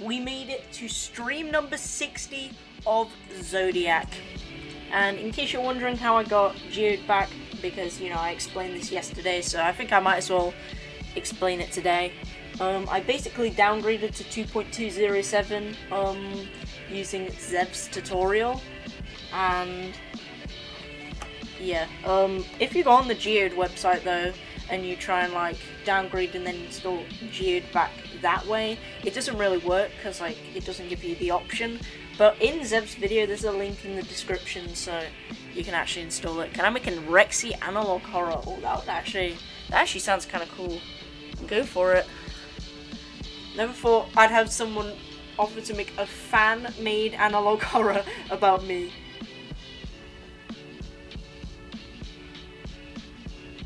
we made it to stream number 60 of Zodiac. And in case you're wondering how I got Geode back, because, you know, I explained this yesterday, so I think I might as well explain it today. I basically downgraded to 2.207 using Zev's tutorial, and yeah, if you go on the Geode website though, and you try and like downgrade and then install Geode back that way, it doesn't really work because like it doesn't give you the option. But in Zev's video, there's a link in the description, so you can actually install it. Can I make a Rexy analog horror? Oh, that actually sounds kind of cool. Go for it. Never thought I'd have someone offer to make a fan-made analog horror about me.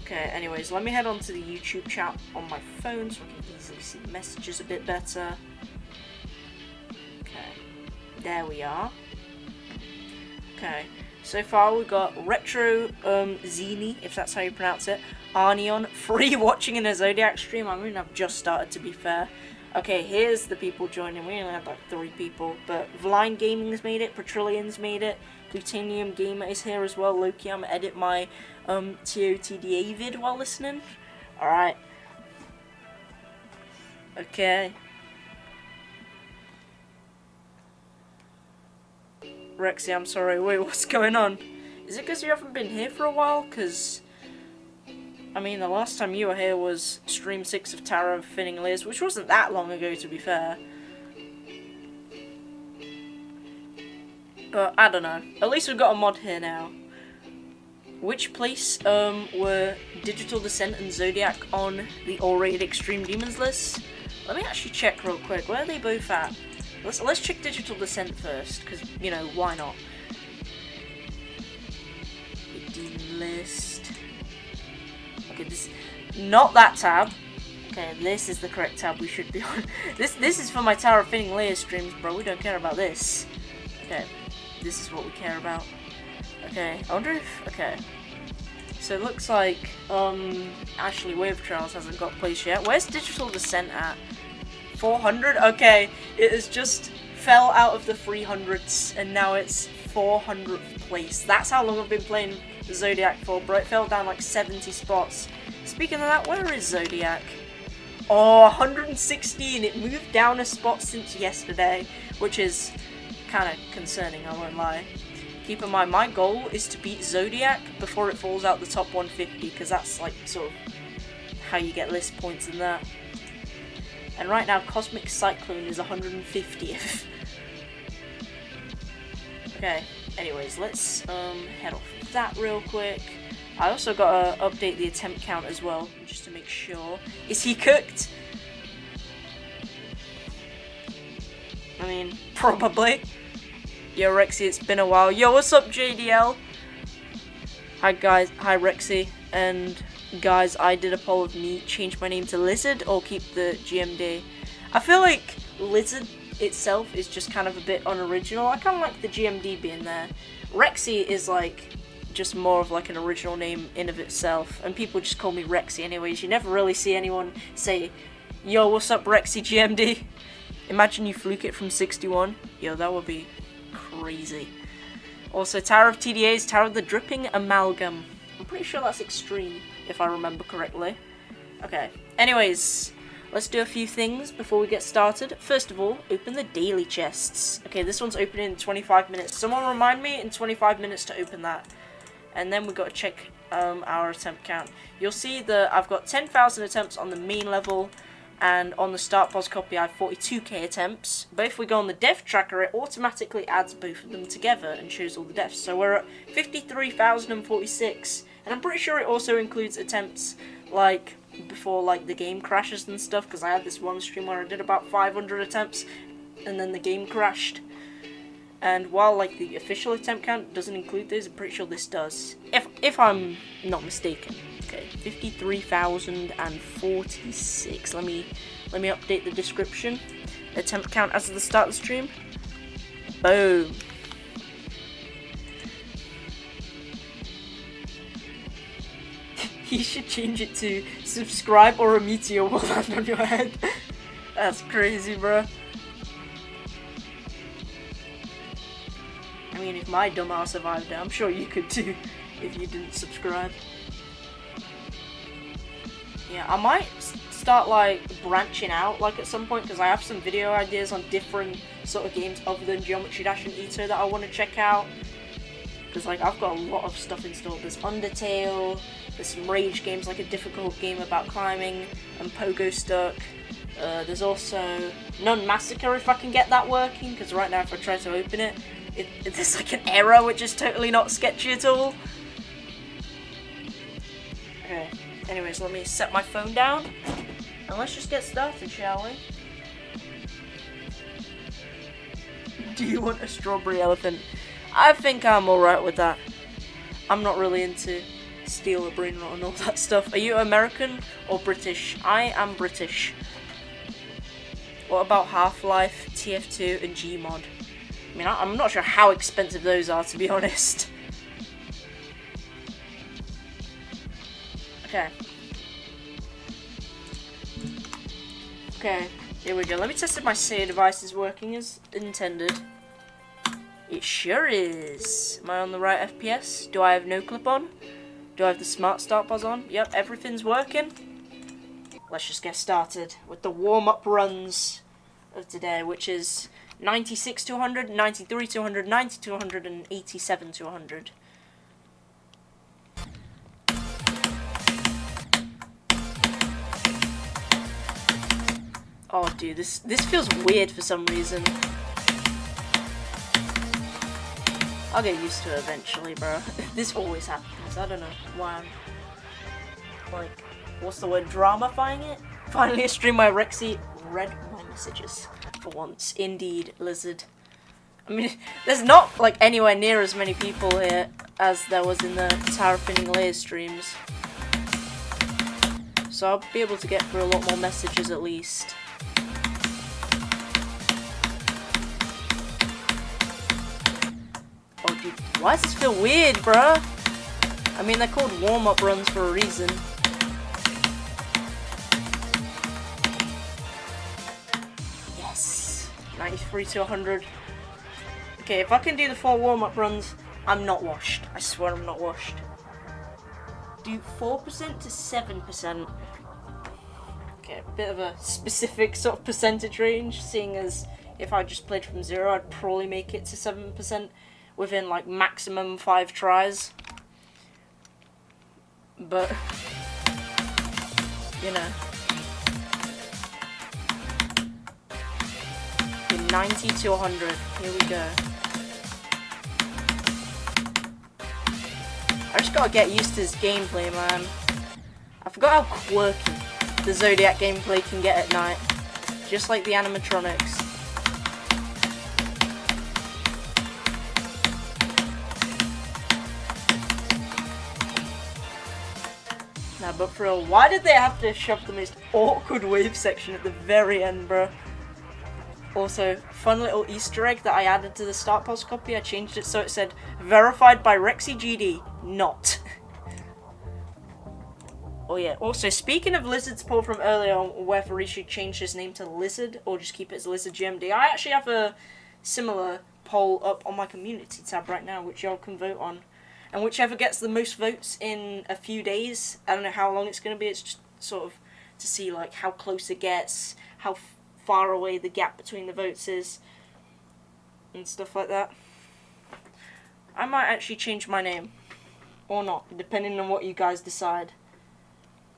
Okay, anyways, let me head on to the YouTube chat on my phone so I can easily see the messages a bit better. Okay, there we are. Okay, so far we've got Retro Zini, if that's how you pronounce it, Arneon, free watching in a Zodiac stream. I mean, I've just started, to be fair. Okay, here's the people joining. We only had like 3 people, but Vline Gaming's made it, Petrillian's made it, Plutonium Gamer is here as well. Loki, I'm gonna edit my TOTDA vid while listening. Alright. Okay. Rexy, I'm sorry. Wait, what's going on? Is it because you haven't been here for a while? Because, I mean, the last time you were here was Stream 6 of Tower of Finning Liz, which wasn't that long ago, to be fair. But, I don't know. At least we've got a mod here now. Which place were Digital Descent and Zodiac on the all-rated Extreme Demons list? Let me actually check real quick. Where are they both at? Let's check Digital Descent first, because, you know, why not? Demon list. Okay, this, not that tab. Okay, this is the correct tab we should be on. This is for my Tower of Finning Layer streams, bro. We don't care about this. Okay, this is what we care about. Okay, I wonder if, okay. So it looks like, actually Wave Trials hasn't got placed yet. Where's Digital Descent at? 400? Okay, it has just fell out of the 300s and now it's 400th place. That's how long I've been playing Zodiac for, bro. It fell down like 70 spots. Speaking of that, where is Zodiac? Oh, 116. It moved down a spot since yesterday, which is kind of concerning, I won't lie. Keep in mind, my goal is to beat Zodiac before it falls out the top 150, because that's like sort of how you get list points in that. And right now, Cosmic Cyclone is 150th. Okay, anyways, let's head off of that real quick. I also got to update the attempt count as well, just to make sure. Is he cooked? I mean, probably. Yo, Rexy, it's been a while. Yo, what's up, JDL? Hi, guys. Hi, Rexy. And, guys, I did a poll of me change my name to Lizard or keep the GMD. I feel like Lizard itself is just kind of a bit unoriginal. I kind of like the GMD being there. Rexy is, like, just more of, like, an original name in of itself. And people just call me Rexy anyways. You never really see anyone say, yo, what's up, Rexy GMD? Imagine you fluke it from 61. Yo, that would be crazy. Also, Tower of TDA is Tower of the Dripping Amalgam. I'm pretty sure that's Extreme, if I remember correctly. Okay, anyways, let's do a few things before we get started. First of all, open the daily chests. Okay, this one's opening in 25 minutes. Someone remind me in 25 minutes to open that. And then we've got to check our attempt count. You'll see that I've got 10,000 attempts on the main level, and on the start pos copy I have 42k attempts. But if we go on the death tracker, it automatically adds both of them together and shows all the deaths. So we're at 53,046, and I'm pretty sure it also includes attempts like before like the game crashes and stuff, because I had this one stream where I did about 500 attempts and then the game crashed. And while like the official attempt count doesn't include those, I'm pretty sure this does, if I'm not mistaken. Okay, 53,046. Let me update the description. Attempt count as of the start of the stream. Boom. You should change it to subscribe or a meteor will land on your head. That's crazy, bro. if my dumb ass survived it. I'm sure you could too, if you didn't subscribe. Yeah, I might start like branching out like at some point, because I have some video ideas on different sort of games other than Geometry Dash and Ito that I want to check out. Because like I've got a lot of stuff installed. There's Undertale, there's some Rage games like a difficult game about climbing, and Pogo Stuck. There's also Nun Massacre if I can get that working, because right now if I try to open it, there's like an error which is totally not sketchy at all. Okay, anyways, let me set my phone down and let's just get started, shall we? Do you want a strawberry elephant? I think I'm alright with that. I'm not really into steel or brain rot and all that stuff. Are you American or British? I am British. What about Half-Life, TF2 and Gmod? I mean, I'm not sure how expensive those are, to be honest. Okay. Okay, here we go. Let me test if my save device is working as intended. It sure is. Am I on the right FPS? Do I have no clip on? Do I have the smart start buzz on? Yep, everything's working. Let's just get started with the warm-up runs of today, which is 96 to 100, 93 to 100, 90 to 100, and 87 to 100. Oh, dude, this feels weird for some reason. I'll get used to it eventually, bro. This always happens. I don't know why I'm, like, what's the word, dramifying it? Finally, a stream where Rexy read my messages. For once. Indeed, Lizard. I mean, there's not, like, anywhere near as many people here as there was in the Tower Finning Layer streams. So I'll be able to get through a lot more messages at least. Oh, dude, why does this feel weird, bruh? I mean, they're called warm-up runs for a reason. Yes! 93 to 100. Okay, if I can do the 4 warm-up runs, I'm not washed. I swear I'm not washed. Do 4% to 7%. Okay, a bit of a specific sort of percentage range, seeing as if I just played from 0, I'd probably make it to 7%. Within like maximum 5 tries, but you know, in 90 to 100. Here we go. I just gotta get used to this gameplay, man. I forgot how quirky the Zodiac gameplay can get at night, just like the animatronics. Nah, but for real, why did they have to shove the most awkward wave section at the very end, bro? Also, fun little Easter egg that I added to the Start Pulse copy. I changed it so it said, verified by RexyGD, not. Oh yeah, also speaking of Lizard's poll from earlier on whether he should change his name to Lizard or just keep it as Lizard GMD, I actually have a similar poll up on my community tab right now, which y'all can vote on. And whichever gets the most votes in a few days, I don't know how long it's going to be, it's just sort of to see like how close it gets, how far away the gap between the votes is, and stuff like that. I might actually change my name, or not, depending on what you guys decide.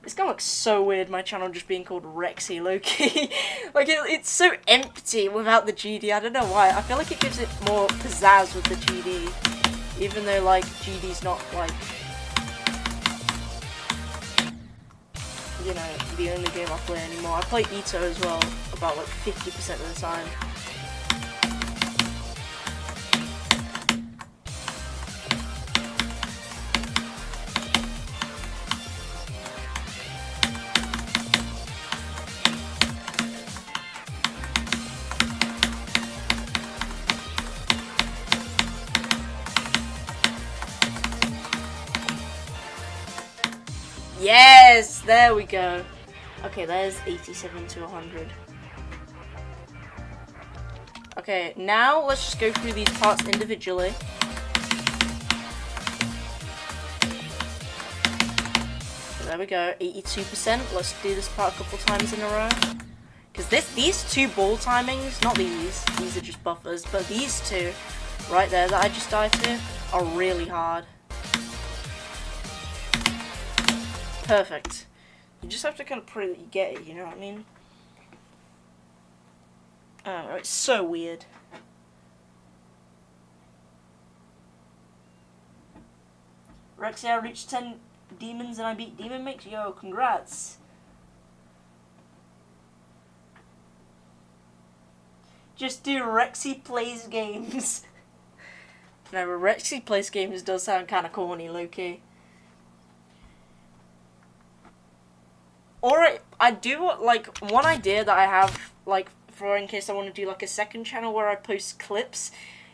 It's gonna look so weird, my channel just being called Rexy Loki. Like, it's so empty without the GD, I don't know why. I feel like it gives it more pizzazz with the GD. Even though, like, GD's not, like, you know, the only game I play anymore. I play Ito as well, about, like, 50% of the time. Yes, there we go. Okay, there's 87 to 100. Okay, now let's just go through these parts individually. there we go, 82%. Let's do this part a couple times in a row. Because these two ball timings, not these are just buffers, but these two right there that I just died to are really hard. Perfect. You just have to kind of pray that you get it, you know what I mean? Oh, it's so weird. Rexy, I reached 10 demons and I beat Demon Mix. Yo, congrats. Just do Rexy Plays Games. No, Rexy Plays Games does sound kind of corny, low-key. Or I do, like, one idea that I have, like, for in case I want to do, like, a second channel where I post clips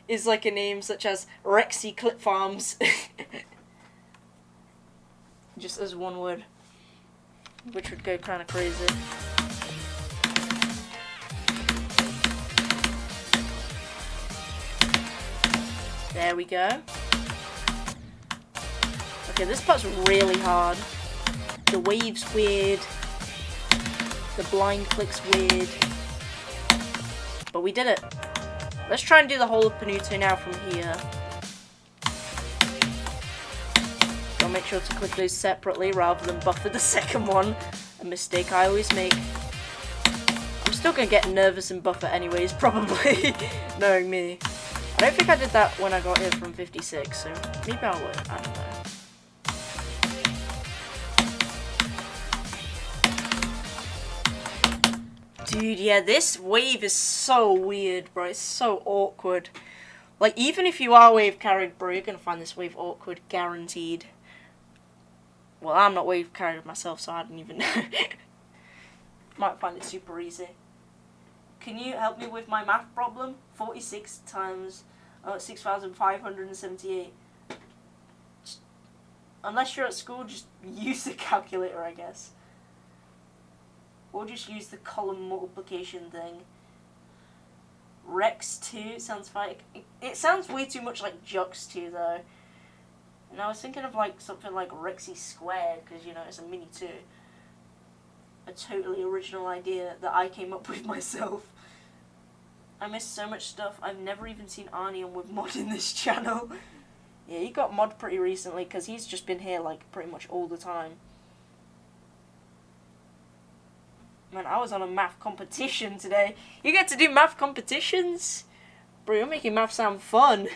is, like, a name such as Rexy Clip Farms. Just as one word. Which would go kind of crazy. There we go. Okay, this part's really hard. The wave's weird. The blind click's weird. But we did it. Let's try and do the whole of Panuto now from here. Gotta make sure to click those separately rather than buffer the second one. A mistake I always make. I'm still gonna get nervous and buffer anyways, probably. Knowing me. I don't think I did that when I got here from 56, so maybe I would. I don't know. Dude, yeah, this wave is so weird, bro. It's so awkward. Like, even if you are wave carried, bro, you're gonna find this wave awkward, guaranteed. Well, I'm not wave carried myself, so I don't even know. Might find it super easy. Can you help me with my math problem? 46 times 6,578. Unless you're at school, just use the calculator, I guess. Or just use the column multiplication thing. Rex 2 sounds fine. It sounds way too much like Jux 2, though. And I was thinking of like something like Rexy Squared, because, you know, it's a mini 2. A totally original idea that I came up with myself. I missed so much stuff. I've never even seen Arnie on with mod in this channel. Yeah, he got mod pretty recently because he's just been here like pretty much all the time. Man, I was on a math competition today. You get to do math competitions? Bro, you're making math sound fun.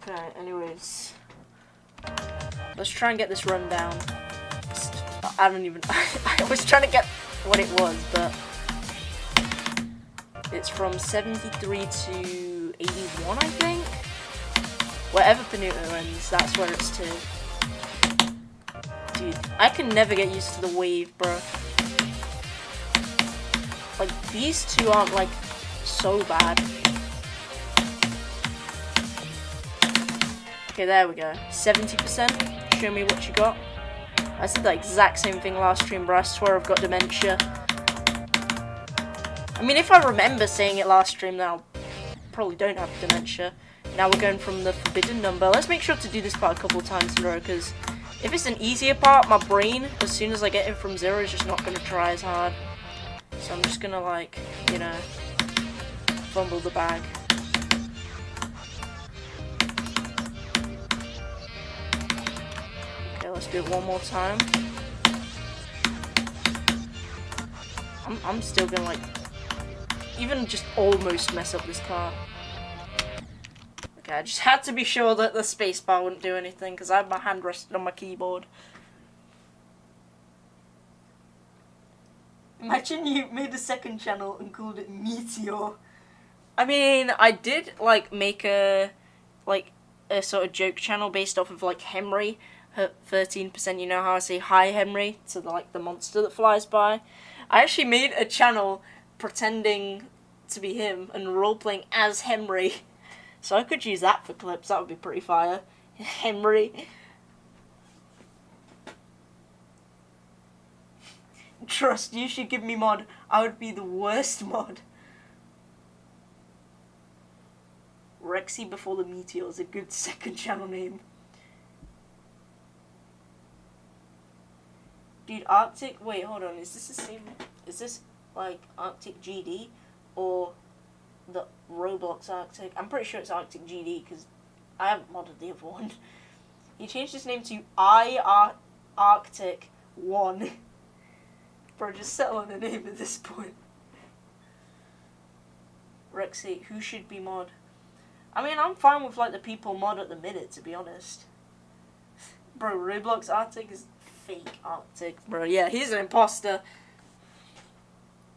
Okay, anyways. Let's try and get this run down. I don't even... I was trying to get what it was, but... It's from 73 to 81, I think? Wherever Panuto ends, that's where it's to. Dude, I can never get used to the wave, bro. Like, these two aren't, like, so bad. Okay, there we go. 70%. Show me what you got. I said the exact same thing last stream, bro. I swear I've got dementia. I mean, if I remember saying it last stream, then I probably don't have dementia. Now we're going from the forbidden number. Let's make sure to do this part a couple of times in a row, because if it's an easier part, my brain, as soon as I get in from 0, is just not going to try as hard. So I'm just going to, like, you know, fumble the bag. Okay, let's do it one more time. I'm still going to, like, even just almost mess up this car. Okay, I just had to be sure that the spacebar wouldn't do anything, because I had my hand rested on my keyboard. Imagine you made a second channel and called it Meteor. I mean, I did, like, make a sort of joke channel based off of, like, Henry, 13%, you know how I say hi Henry to, like, the monster that flies by? I actually made a channel pretending to be him and role-playing as Henry. So I could use that for clips, that would be pretty fire. Henry. Trust, you should give me mod. I would be the worst mod. Rexy Before the Meteor is a good second channel name. Dude, Arctic... Wait, hold on. Is this the same... Is this, like, Arctic GD? Or the Roblox Arctic? I'm pretty sure it's Arctic GD, because I haven't modded the other one. He changed his name to Arctic 1. Bro, just settle on a name at this point. Rexy, who should be mod? I mean, I'm fine with, like, the people mod at the minute, to be honest. Bro, Roblox Arctic is fake Arctic. Bro, yeah, he's an imposter.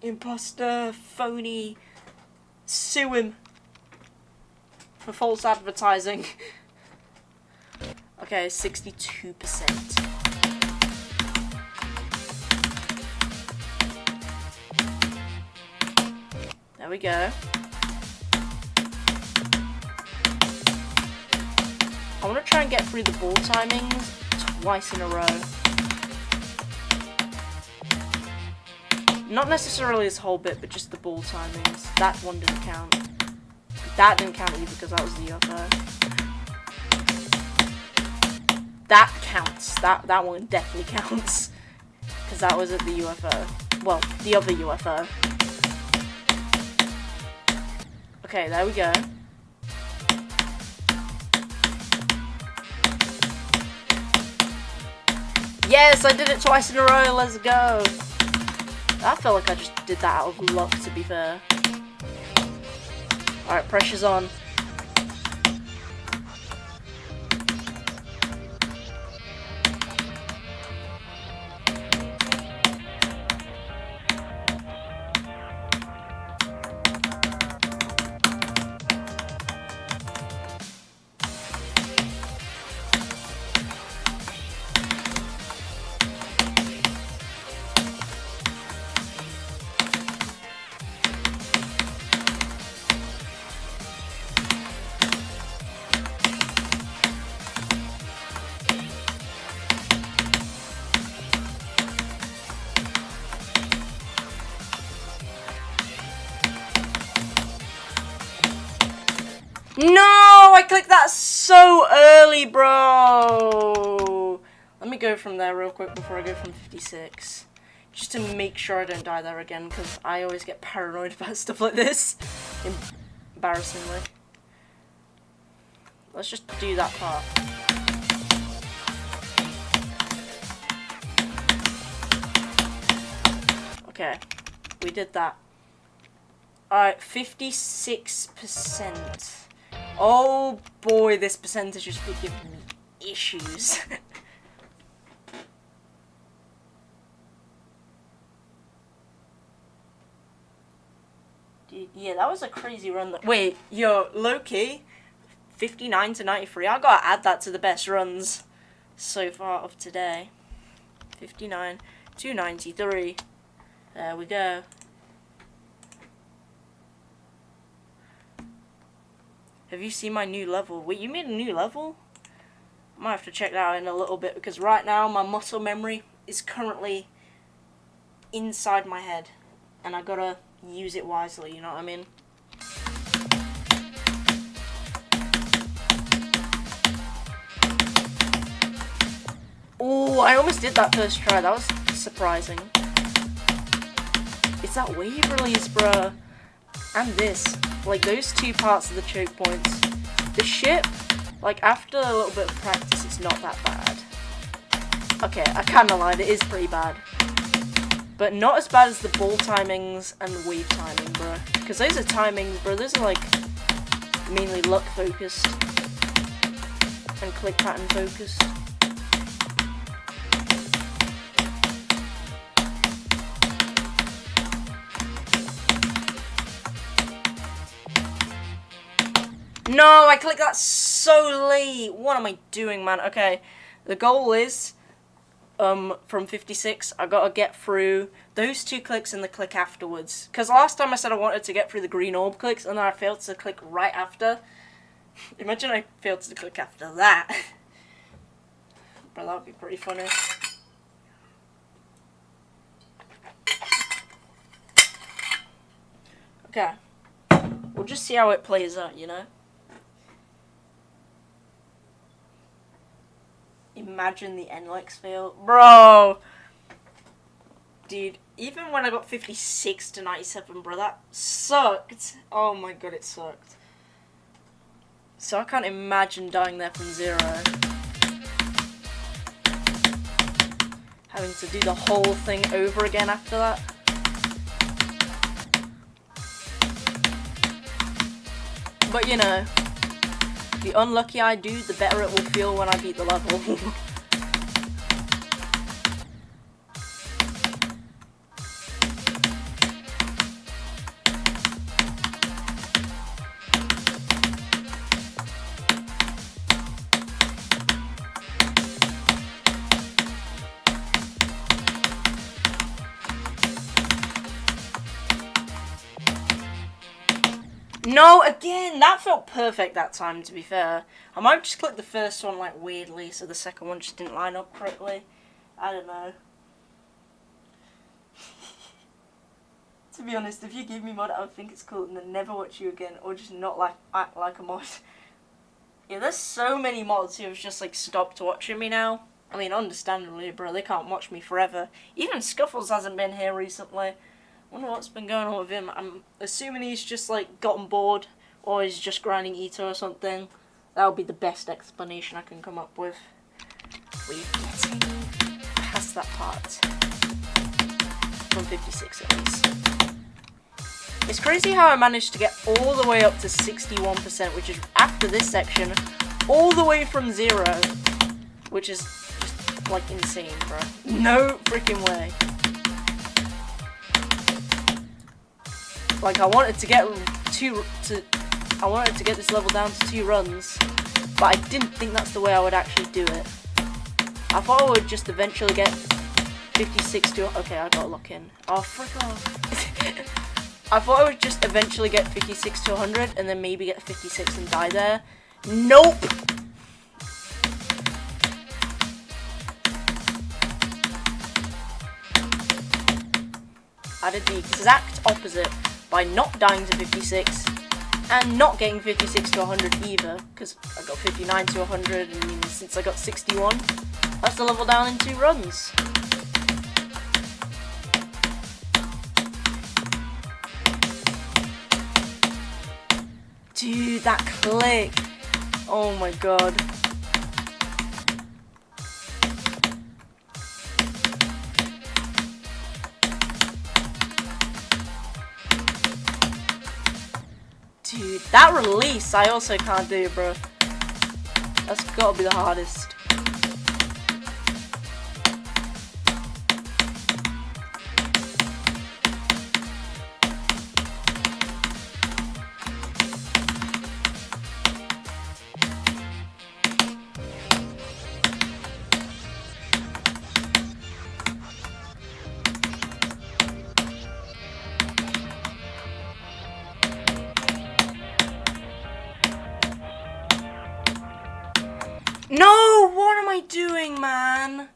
Imposter, phony. Sue him. For false advertising. Okay, 62%. There we go. I want to try and get through the ball timings twice in a row. Not necessarily this whole bit, but just the ball timings. That one didn't count. That didn't count either because that was the UFO. That counts. That one definitely counts. Because that was at the UFO. Well, the other UFO. Okay, there we go. Yes, I did it twice in a row, let's go! I felt like I just did that out of luck, to be fair. Alright, pressure's on. No! I clicked that so early, bro! Let me go from there real quick before I go from 56. Just to make sure I don't die there again, because I always get paranoid about stuff like this. Embarrassingly. Let's just do that part. Okay. We did that. Alright, 56%. Oh boy, this percentage has been giving me issues. Dude, yeah, that was a crazy run. Wait, yo, low-key, 59 to 93. I gotta add that to the best runs so far of today. 59 to 93. There we go. Have you seen my new level? Wait, you made a new level? I might have to check that out in a little bit, because right now my muscle memory is currently inside my head. And I gotta use it wisely, you know what I mean? Oh, I almost did that first try. That was surprising. It's that wave release, bruh. And this. Like, those two parts of the choke points. The ship, like, after a little bit of practice, it's not that bad. Okay, I kinda lied. It is pretty bad. But not as bad as the ball timings and the wave timing, bro. Because those are timings, bro. Those are, like, mainly luck focused. And click pattern focused. No, I clicked that so late. What am I doing, man? Okay, the goal is, from 56, I gotta get through those two clicks and the click afterwards. Because last time I said I wanted to get through the green orb clicks, and then I failed to click right after. Imagine I failed to click after that. But that would be pretty funny. Okay. We'll just see how it plays out, you know? Imagine the NLEX fail. Bro! Dude, even when I got 56 to 97, bro, that sucked. Oh my god, it sucked. So I can't imagine dying there from 0. Having to do the whole thing over again after that. But you know, the unlucky I do, the better it will feel when I beat the level. No, again, that felt perfect that time, to be fair. I might have just clicked the first one, like, weirdly, so the second one just didn't line up correctly. I don't know. To be honest, if you give me mod, I would think it's cool and then never watch you again, or just not act like a mod. Yeah, there's so many mods who have just, like, stopped watching me now. I mean, understandably, bro, they can't watch me forever. Even Scuffles hasn't been here recently. Wonder what's been going on with him. I'm assuming he's just like gotten bored, or he's just grinding Ito or something. That would be the best explanation I can come up with. We're getting past that part. From 56 at least. It's crazy how I managed to get all the way up to 61%, which is after this section, all the way from 0. Which is just like insane, bro. No freaking way. Like, I wanted to get this level down to 2 runs, but I didn't think that's the way I would actually do it. I thought I would just eventually get 56 to... Okay, I gotta lock in. Oh, frick off. I thought I would just eventually get 56 to 100, and then maybe get 56 and die there. Nope! I did the exact opposite. By not dying to 56, and not getting 56 to 100 either, because I got 59 to 100, and since I got 61, that's the level down in 2 runs. Dude, that click! Oh my god. Dude, that release I also can't do, bro. That's gotta be the hardest. No! What am I doing, man?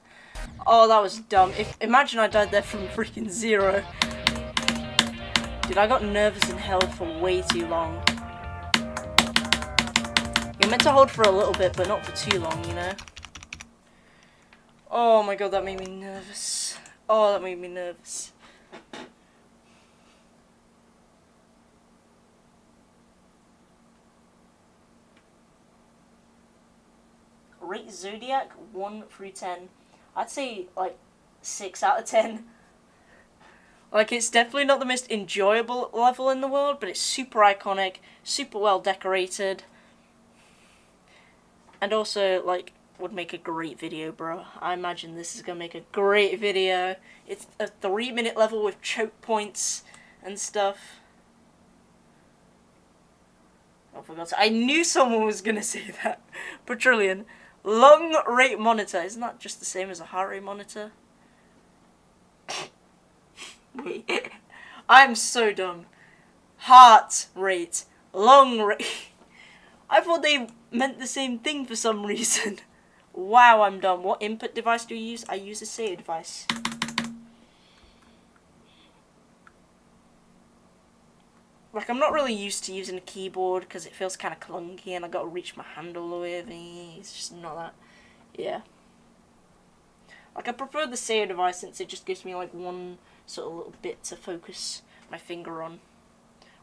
Oh, that was dumb. Imagine I died there from freaking 0. Dude, I got nervous and held for way too long. You're meant to hold for a little bit, but not for too long, you know? Oh my god, that made me nervous. Oh, that made me nervous. Rate Zodiac 1 through 10. I'd say like 6 out of 10. Like, it's definitely not the most enjoyable level in the world, but it's super iconic, super well decorated, and also like would make a great video, bro. I imagine this is gonna make a great video. It's a 3-minute level with choke points and stuff. I forgot. I knew someone was gonna say that. Petrolian. Lung rate monitor. Isn't that just the same as a heart rate monitor? Wait. I'm so dumb. Heart rate. Lung rate. I thought they meant the same thing for some reason. Wow, I'm dumb. What input device do you use? I use a SEO device. like, I'm not really used to using a keyboard because it feels kind of clunky and I got to reach my hand all the way over here. It's just not that, yeah. Like, I prefer the Creo device since it just gives me, like, one sort of little bit to focus my finger on.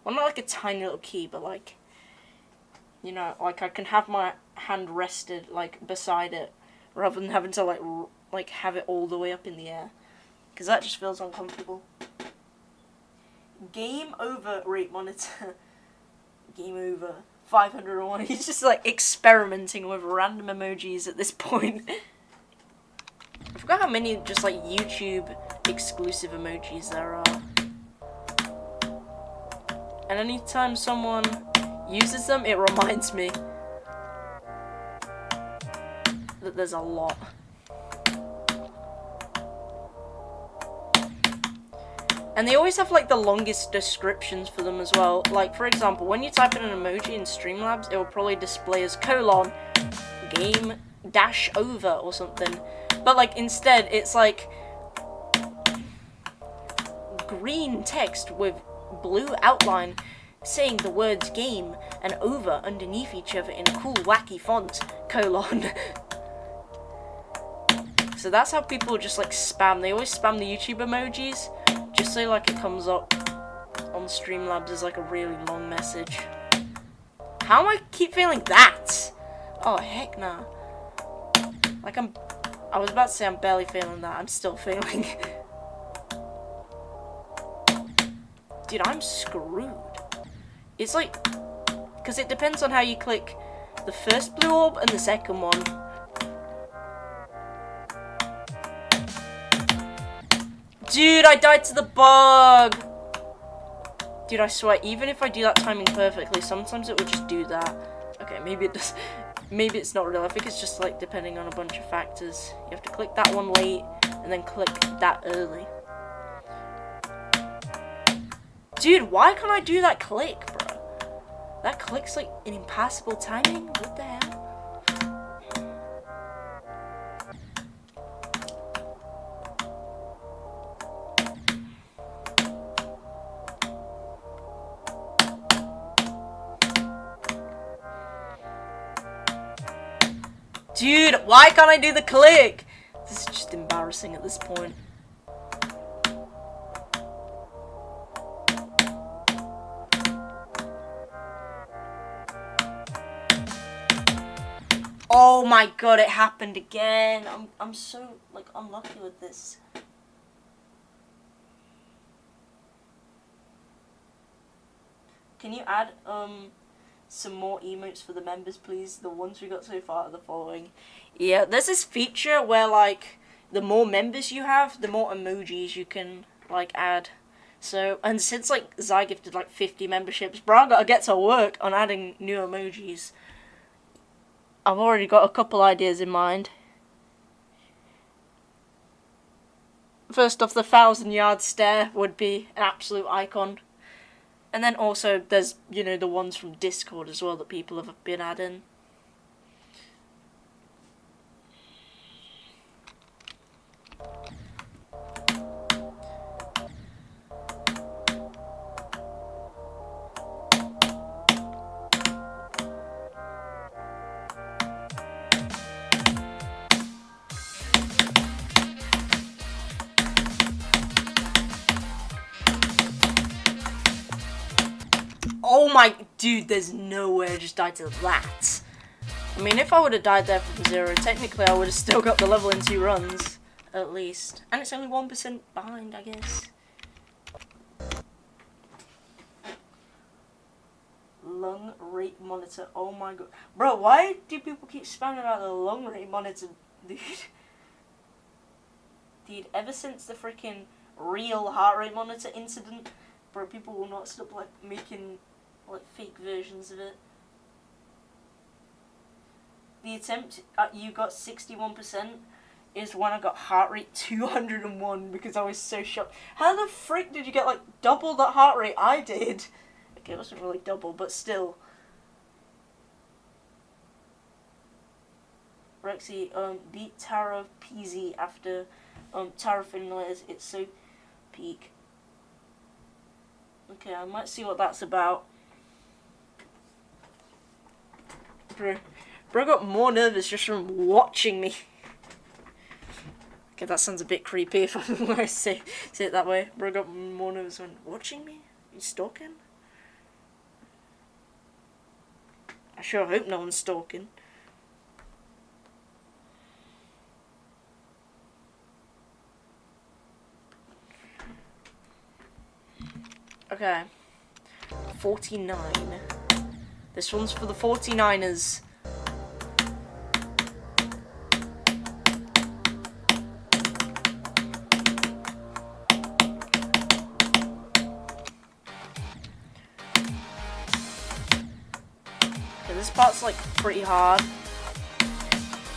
Well, not like a tiny little key, but, like, you know, like, I can have my hand rested, like, beside it, rather than having to, like have it all the way up in the air. Because that just feels uncomfortable. Game over, rate monitor. Game over. 501. He's just, like, experimenting with random emojis at this point. I forgot how many just, like, YouTube exclusive emojis there are. And anytime someone uses them, it reminds me that there's a lot. And they always have, like, the longest descriptions for them as well. Like, for example, when you type in an emoji in Streamlabs, it will probably display as : game dash over or something. But, like, instead, it's, like, green text with blue outline saying the words game and over underneath each other in a cool, wacky font, : So that's how people just, like, spam. They always spam the YouTube emojis, just so, like, it comes up on Streamlabs as, like, a really long message. How am I keep failing that? Oh, heck nah. Like, I was about to say I'm barely failing that. I'm still failing. Dude, I'm screwed. It's like, because it depends on how you click the first blue orb and the second one. Dude, I died to the bug! Dude, I swear, even if I do that timing perfectly, sometimes it will just do that. Okay, maybe it does. Maybe it's not real. I think it's just, like, depending on a bunch of factors. You have to click that one late, and then click that early. Dude, why can't I do that click, bro? That click's, like, an impassable timing? What the hell? Dude, why can't I do the click? This is just embarrassing at this point. Oh my god, it happened again. I'm so, like, unlucky with this. Can you add some more emotes for the members, please? The ones we got so far are the following. Yeah, there's this feature where, like, the more members you have, the more emojis you can, like, add. So, and since, like, Zai gifted, like, 50 memberships, bro, I gotta get to work on adding new emojis. I've already got a couple ideas in mind. First off, the 1,000-yard stare would be an absolute icon. And then also, there's, you know, the ones from Discord as well that people have been adding. Oh my, dude, there's no way I just died to that. I mean, if I would have died there from 0, technically I would have still got the level in 2 runs, at least. And it's only 1% behind, I guess. Lung rate monitor, oh my god. Bro, why do people keep spamming about the lung rate monitor, dude? Dude, ever since the freaking real heart rate monitor incident, bro, people will not stop, like, making, like, fake versions of it. The attempt you got 61% is when I got heart rate 201 because I was so shocked. How the frick did you get, like, double the heart rate I did? Okay, it wasn't really double, but still. Rexy, beat Tara PZ after Tara Finlay's It's So Peak. Okay, I might see what that's about. Bro got more nervous just from watching me. Okay, that sounds a bit creepy if I'm going to say it that way. Bro got more nervous when watching me? You stalking? I sure hope no one's stalking. Okay. 49. This one's for the 49ers. Okay, this part's like pretty hard.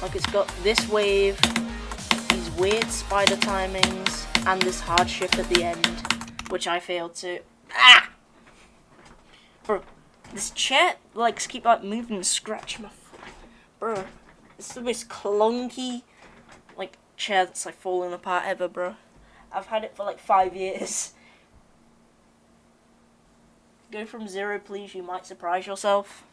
Like it's got this wave, these weird spider timings, and this hard shift at the end, which I failed to. Ah! Bro, this chair likes keep like moving and scratching my foot. Bro, it's the most clunky like chair that's like falling apart ever, bro. I've had it for like 5 years. Go from 0, please. You might surprise yourself.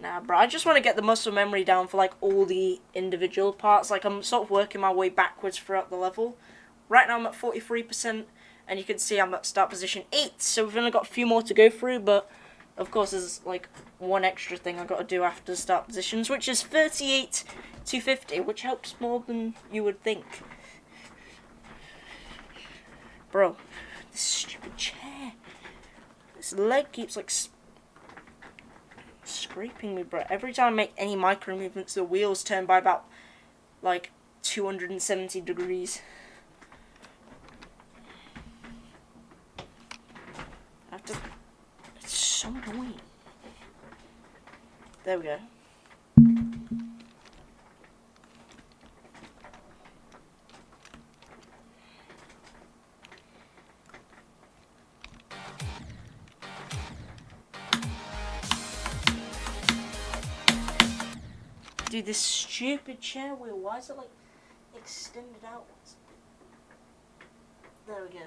Nah, bro. I just want to get the muscle memory down for like all the individual parts. Like I'm sort of working my way backwards throughout the level. Right now I'm at 43%, and you can see I'm at start position 8. So we've only got a few more to go through, but of course there's like one extra thing I've got to do after the start positions, which is 38 to 50, which helps more than you would think. Bro, this stupid chair. This leg keeps like scraping me, bro. Every time I make any micro movements, the wheels turn by about like 270 degrees. It's so annoying. There we go. Dude, this stupid chair wheel, why is it like extended outwards? There we go.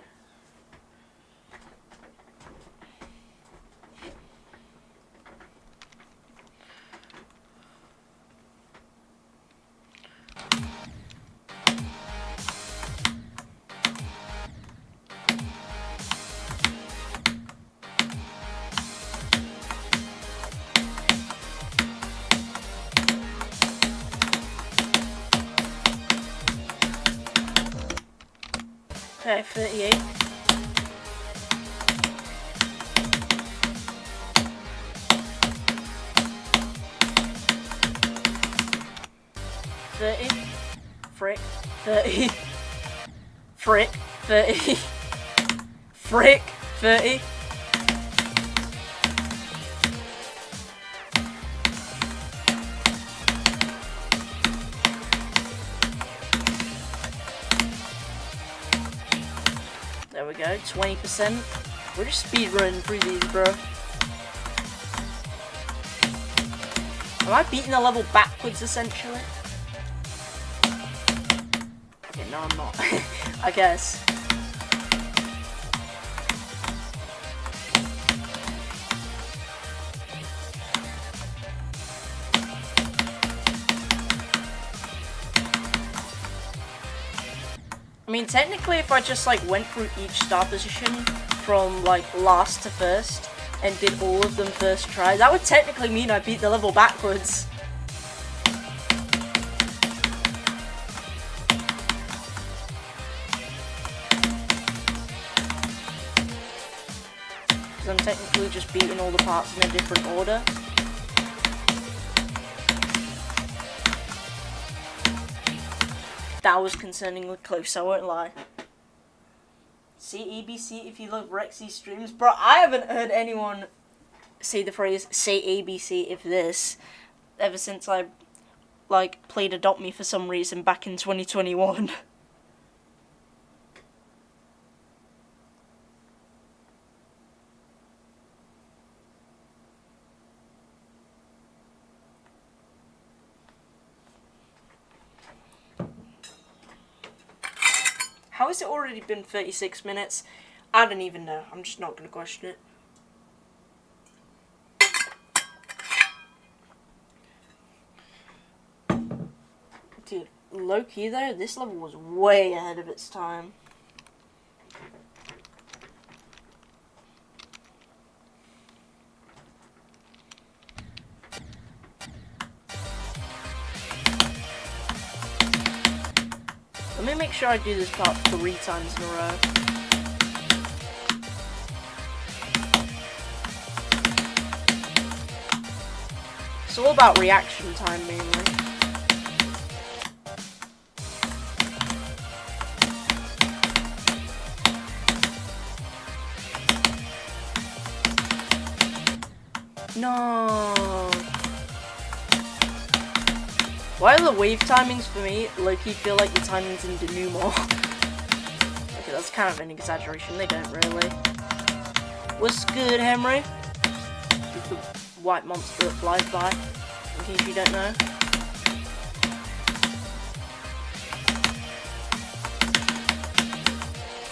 Okay, 38. Frick. 30. Frick. 30. Frick. 30. There we go, 20%. We're just speedrunning through these, bro. Am I beating the level backwards, essentially? Okay, no, I'm not. I guess. I mean, technically, if I just, like, went through each start position from, like, last to first and did all of them first try, that would technically mean I beat the level backwards. Because I'm technically just beating all the parts in a different order. That was concerningly close, I won't lie. Say ABC if you love Rexy streams. Bro, I haven't heard anyone say the phrase, say ABC if this, ever since I, like, played Adopt Me for some reason back in 2021. How has it already been 36 minutes? I don't even know. I'm just not gonna question it. Dude, low-key though, this level was way ahead of its time. Let me make sure I do this part 3 times in a row. It's all about reaction time mainly. No. Why are the wave timings for me low-key feel like the timings in Denouement? Okay, that's kind of an exaggeration. They don't really. What's good, Henry? It's the white monster that flies by, in case you don't know.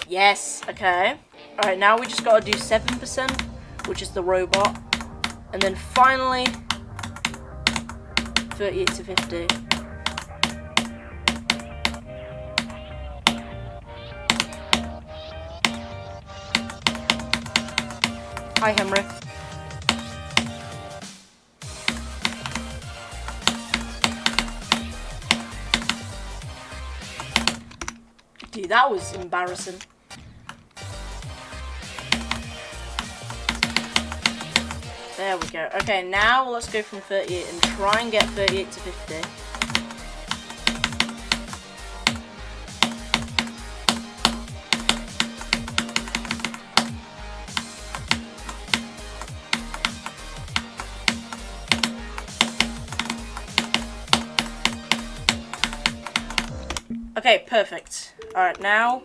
Yes, okay. Alright, now we just gotta do 7%, which is the robot. And then finally, 38 to 50. Hi, Henry. Dude, that was embarrassing. There we go. Okay, now let's go from 38 and try and get 38 to 50. Okay, perfect. Alright, now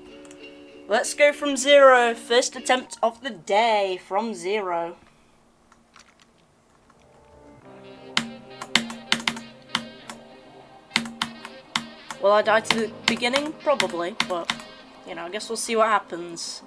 let's go from 0. First attempt of the day from 0. Will I die to the beginning? Probably, but, you know, I guess we'll see what happens.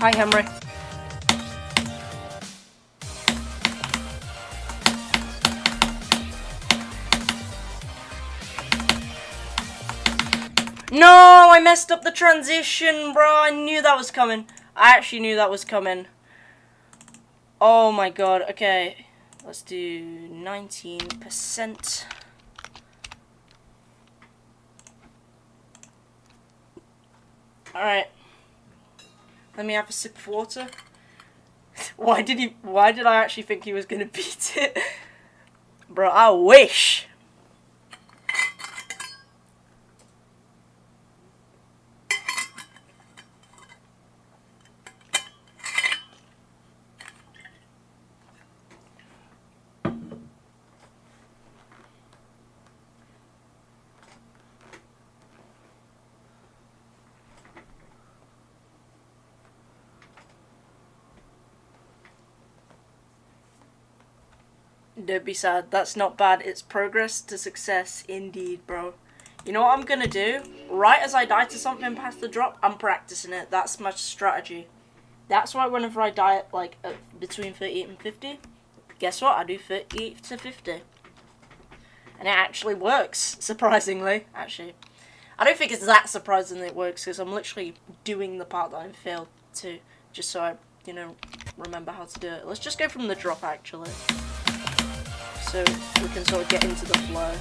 Hi, Henry. No, I messed up the transition, bro. I knew that was coming. I actually knew that was coming. Oh my god. Okay, let's do 19%. Alright. Let me have a sip of water. Why did I actually think he was gonna beat it? Bro, I wish. Don't be sad, that's not bad. It's progress to success indeed, bro. You know what I'm gonna do? Right as I die to something past the drop, I'm practicing it. That's my strategy. That's why whenever I die at, like, between 38 and 50, guess what? I do 38 to 50. And it actually works, surprisingly. Actually, I don't think it's that surprising that it works, because I'm literally doing the part that I failed to, just so I, you know, remember how to do it. Let's just go from the drop, actually, so we can sort of get into the flow.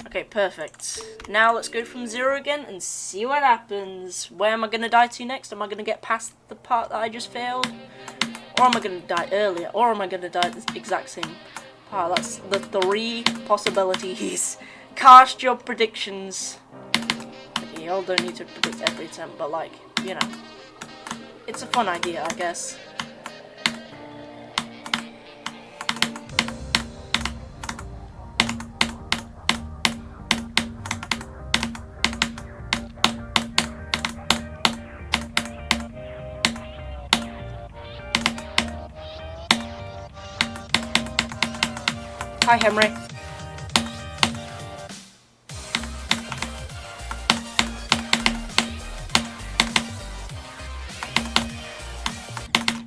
Okay, perfect. Now let's go from 0 again and see what happens. Where am I going to die to next? Am I going to get past the part that I just failed? Or am I going to die earlier? Or am I going to die at the exact same part? That's the 3 possibilities. Cast your predictions. You all don't need to predict every attempt, but, like, you know. it's a fun idea, I guess. Hi, Henry.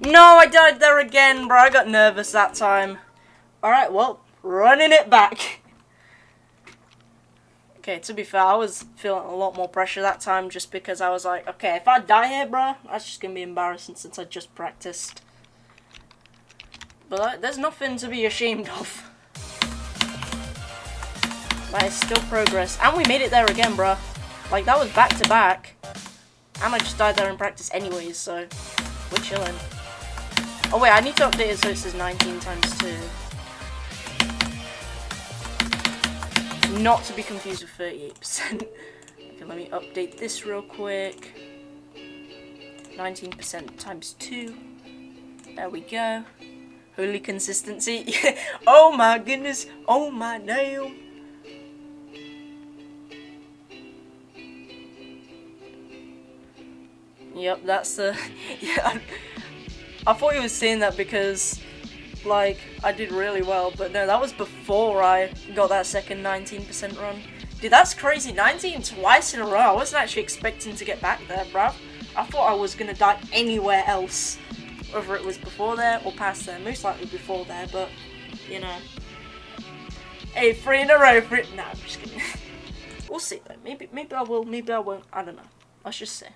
No, I died there again, bro. I got nervous that time. Alright, well, running it back. Okay, to be fair, I was feeling a lot more pressure that time just because I was like, okay, if I die here, bro, that's just gonna be embarrassing since I just practiced. But there's nothing to be ashamed of. That is still progress. And we made it there again, bro. Like, that was back to back. And I just died there in practice anyways, so we're chilling. Oh wait, I need to update it so it says 19 times 2. Not to be confused with 38%. Okay, let me update this real quick. 19% times 2. There we go. Holy consistency. Oh my goodness. Oh my damn. Yep, that's the... Yeah, I thought he was saying that because, like, I did really well, but no, that was before I got that second 19% run. Dude, that's crazy. 19 twice in a row. I wasn't actually expecting to get back there, bruv. I thought I was gonna die anywhere else. Whether it was before there or past there. Most likely before there, but, you know. Hey, 3 in a row. Nah, I'm just kidding. We'll see, though. Maybe I will, maybe I won't. I don't know. Let's just see.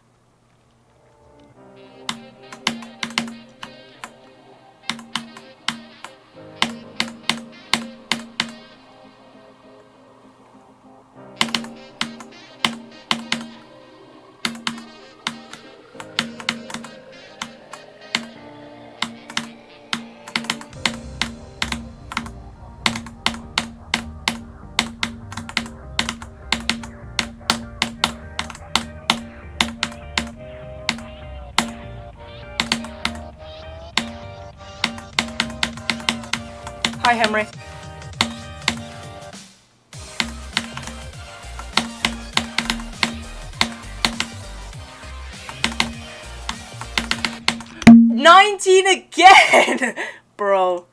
Hi, Henry. $19 again! Bro.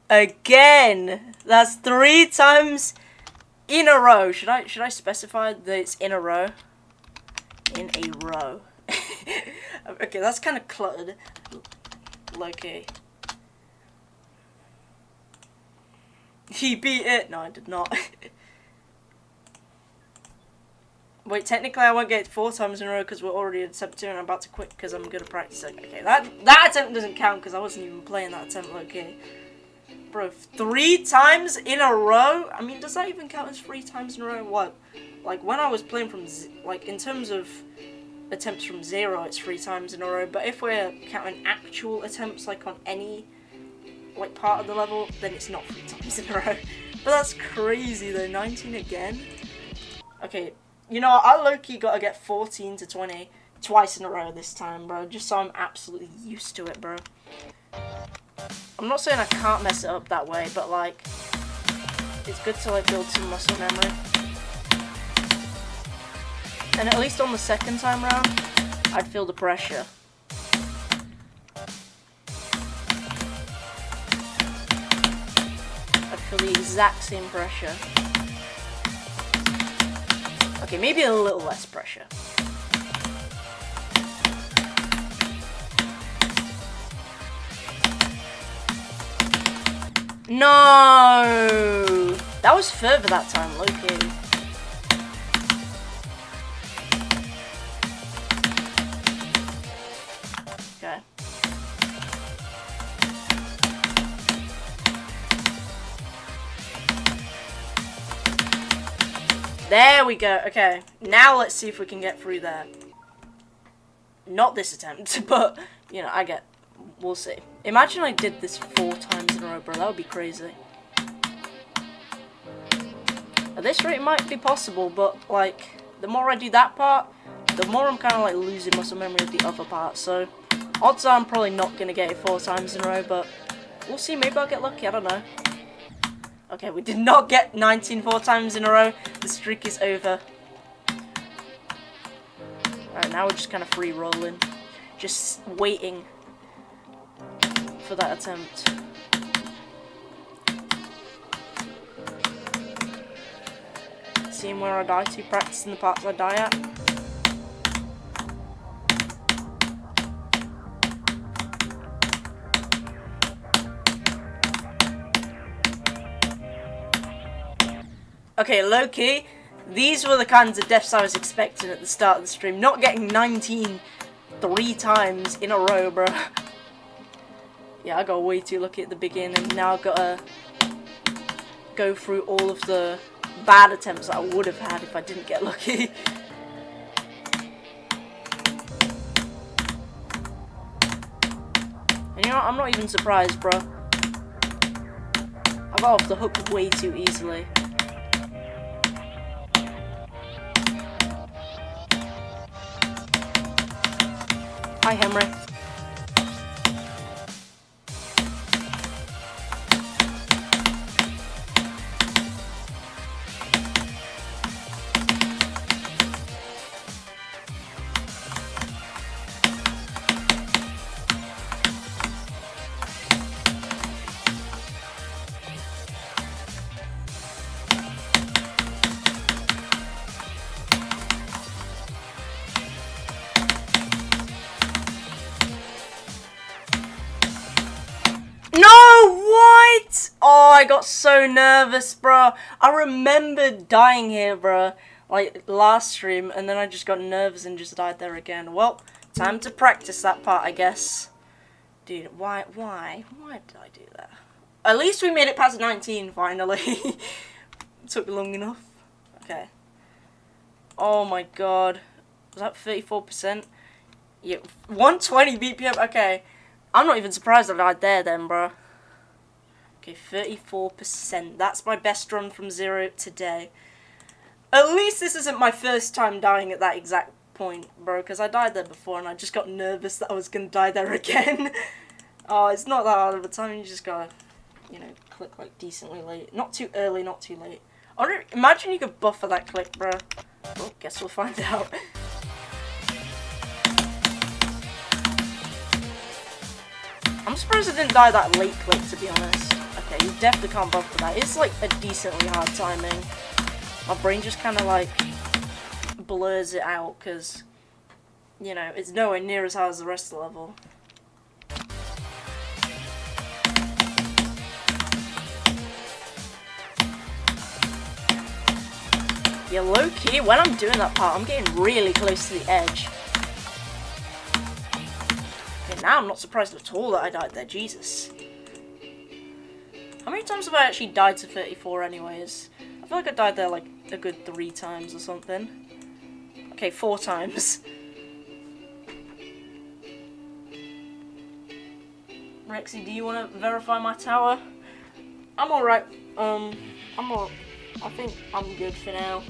Again. That's 3 times in a row. Should I specify that it's in a row? In a row. Okay, that's kind of cluttered. Like a... He beat it. No, I did not. Wait, technically I won't get it 4 times in a row because we're already at attempt 2 and I'm about to quit because I'm good at practice. Okay, that attempt doesn't count because I wasn't even playing that attempt. Okay, bro, 3 times in a row? I mean, does that even count as 3 times in a row? What? Like, when I was playing from, like, in terms of attempts from 0, it's 3 times in a row. But if we're counting actual attempts, like, on any... like part of the level, then it's not 3 times in a row. But that's crazy though, 19 again. Okay, you know, I low-key gotta get 14 to 20 twice in a row this time, bro, just so I'm absolutely used to it, bro. I'm not saying I can't mess it up that way, but like, it's good to like build some muscle memory. And at least on the second time round, I'd feel the pressure. For the exact same pressure. Okay, maybe a little less pressure. No! That was further that time, low-key. Okay. There we go. Okay, now let's see if we can get through there. Not this attempt, but, you know, we'll see. Imagine I did this 4 times in a row, bro. That would be crazy. At this rate, it might be possible, but, like, the more I do that part, the more I'm kind of like losing muscle memory of the other part. So odds are I'm probably not going to get it 4 times in a row, but we'll see. Maybe I'll get lucky. I don't know. Okay, we did not get 19 4 times in a row. The streak is over. Alright, now we're just kind of free rolling. Just waiting for that attempt. Seeing where I die to, practicing the parts I die at. Okay, low-key, these were the kinds of deaths I was expecting at the start of the stream. Not getting 19 3 times in a row, bro. Yeah, I got way too lucky at the beginning, and now I've got to go through all of the bad attempts that I would have had if I didn't get lucky. And you know what? I'm not even surprised, bro. I got off the hook way too easily. Hi, Henry. Oh, I got so nervous, bro. I remember dying here, bro, like last stream, and then I just got nervous and just died there again. Well, time to practice that part, I guess. Dude, why did I do that? At least we made it past 19, finally. Took long enough. Okay. Oh my god. Was that 34%? Yeah, 120 BPM. Okay. I'm not even surprised I died there then, bro. Okay, 34%. That's my best run from 0 today. At least this isn't my first time dying at that exact point, bro, because I died there before and I just got nervous that I was going to die there again. Oh, it's not that hard of a time. You just gotta, you know, click like decently late. Not too early, not too late. Imagine you could buffer that click, bro. Well, guess we'll find out. I'm surprised I didn't die that late click, to be honest. Okay, you definitely can't buffer that. It's like a decently hard timing. My brain just kind of like blurs it out because, you know, it's nowhere near as hard as the rest of the level. Yeah, low key, when I'm doing that part, I'm getting really close to the edge. Okay, now I'm not surprised at all that I died there, Jesus. How many times have I actually died to 34 anyways? I feel like I died there like a good 3 times or something. Okay, 4 times. Rexy, do you want to verify my tower? I'm alright. I think I'm good for now.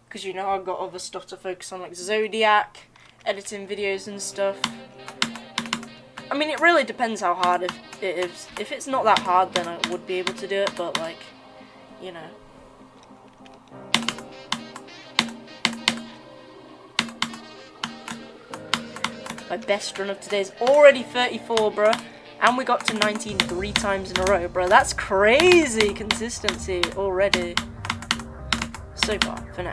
Because, you know, I've got other stuff to focus on, like Zodiac, editing videos and stuff. I mean, it really depends how hard it is. If it's not that hard, then I would be able to do it, but, like, you know. My best run of today is already 34, bruh. And we got to 19 3 times in a row, bruh. That's crazy consistency already. So far, for now.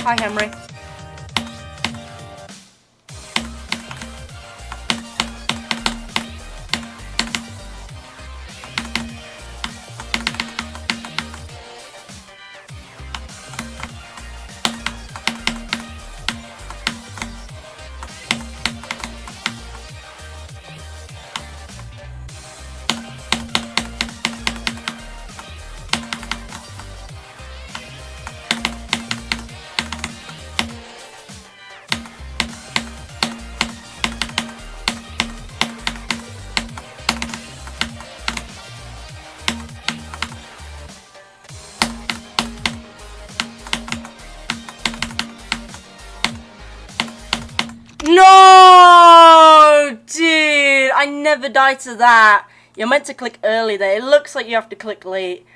Hi, Henry. I never die to that. You're meant to click early there. It looks like you have to click late.